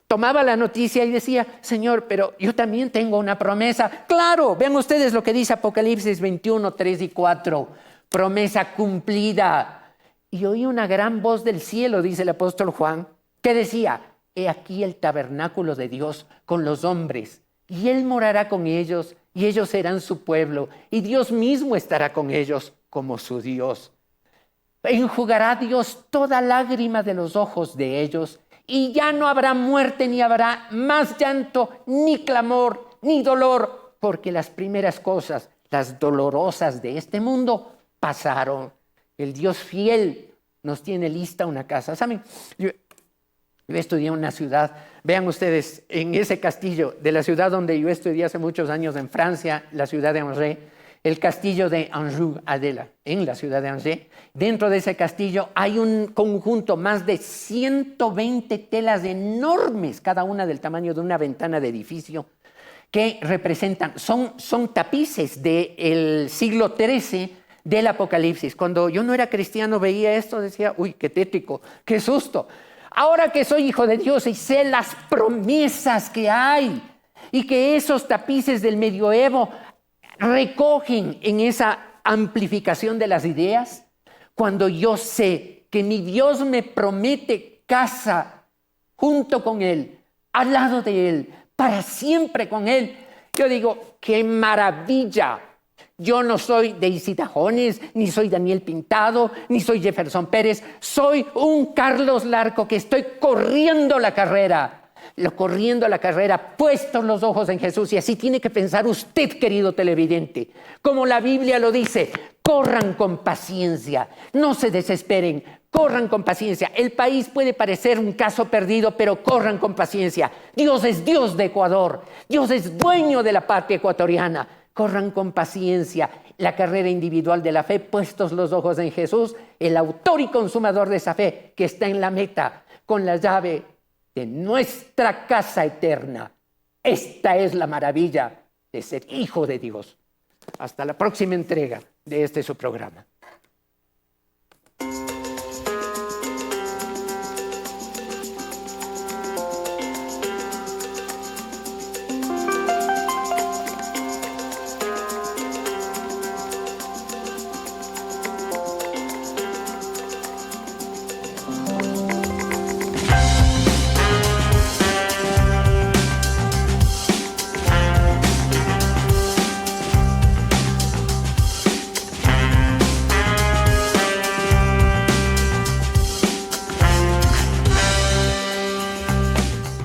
[SPEAKER 1] tomaba la noticia y decía, Señor, pero yo también tengo una promesa. Claro, vean ustedes lo que dice Apocalipsis 21, 3 y 4. Promesa cumplida. Y oí una gran voz del cielo, dice el apóstol Juan, que decía, he aquí el tabernáculo de Dios con los hombres, y Él morará con ellos, y ellos serán su pueblo, y Dios mismo estará con ellos como su Dios. Enjugará Dios toda lágrima de los ojos de ellos, y ya no habrá muerte, ni habrá más llanto, ni clamor, ni dolor, porque las primeras cosas, las dolorosas de este mundo, pasaron. El Dios fiel nos tiene lista una casa. ¿Saben? Yo estudié en una ciudad, vean ustedes, en ese castillo de la ciudad donde yo estudié hace muchos años en Francia, la ciudad de Angers, el castillo de Anjou, Adela, en la ciudad de Angers. Dentro de ese castillo hay un conjunto, más de 120 telas enormes, cada una del tamaño de una ventana de edificio, que representan, son tapices del siglo XIII del Apocalipsis. Cuando yo no era cristiano veía esto, decía, uy, qué tétrico, qué susto. Ahora que soy hijo de Dios y sé las promesas que hay y que esos tapices del medioevo recogen en esa amplificación de las ideas, cuando yo sé que mi Dios me promete casa junto con Él, al lado de Él, para siempre con Él, yo digo, ¡qué maravilla! Yo no soy Daisy Tajones, ni soy Daniel Pintado, ni soy Jefferson Pérez, soy un Carlos Larco que estoy corriendo la carrera, puestos los ojos en Jesús. Y así tiene que pensar usted, querido televidente. Como la Biblia lo dice, corran con paciencia, no se desesperen, corran con paciencia. El país puede parecer un caso perdido, pero corran con paciencia. Dios es Dios de Ecuador, Dios es dueño de la patria ecuatoriana. Corran con paciencia la carrera individual de la fe, puestos los ojos en Jesús, el autor y consumador de esa fe, que está en la meta, con la llave de nuestra casa eterna. Esta es la maravilla de ser hijo de Dios. Hasta la próxima entrega de este su programa.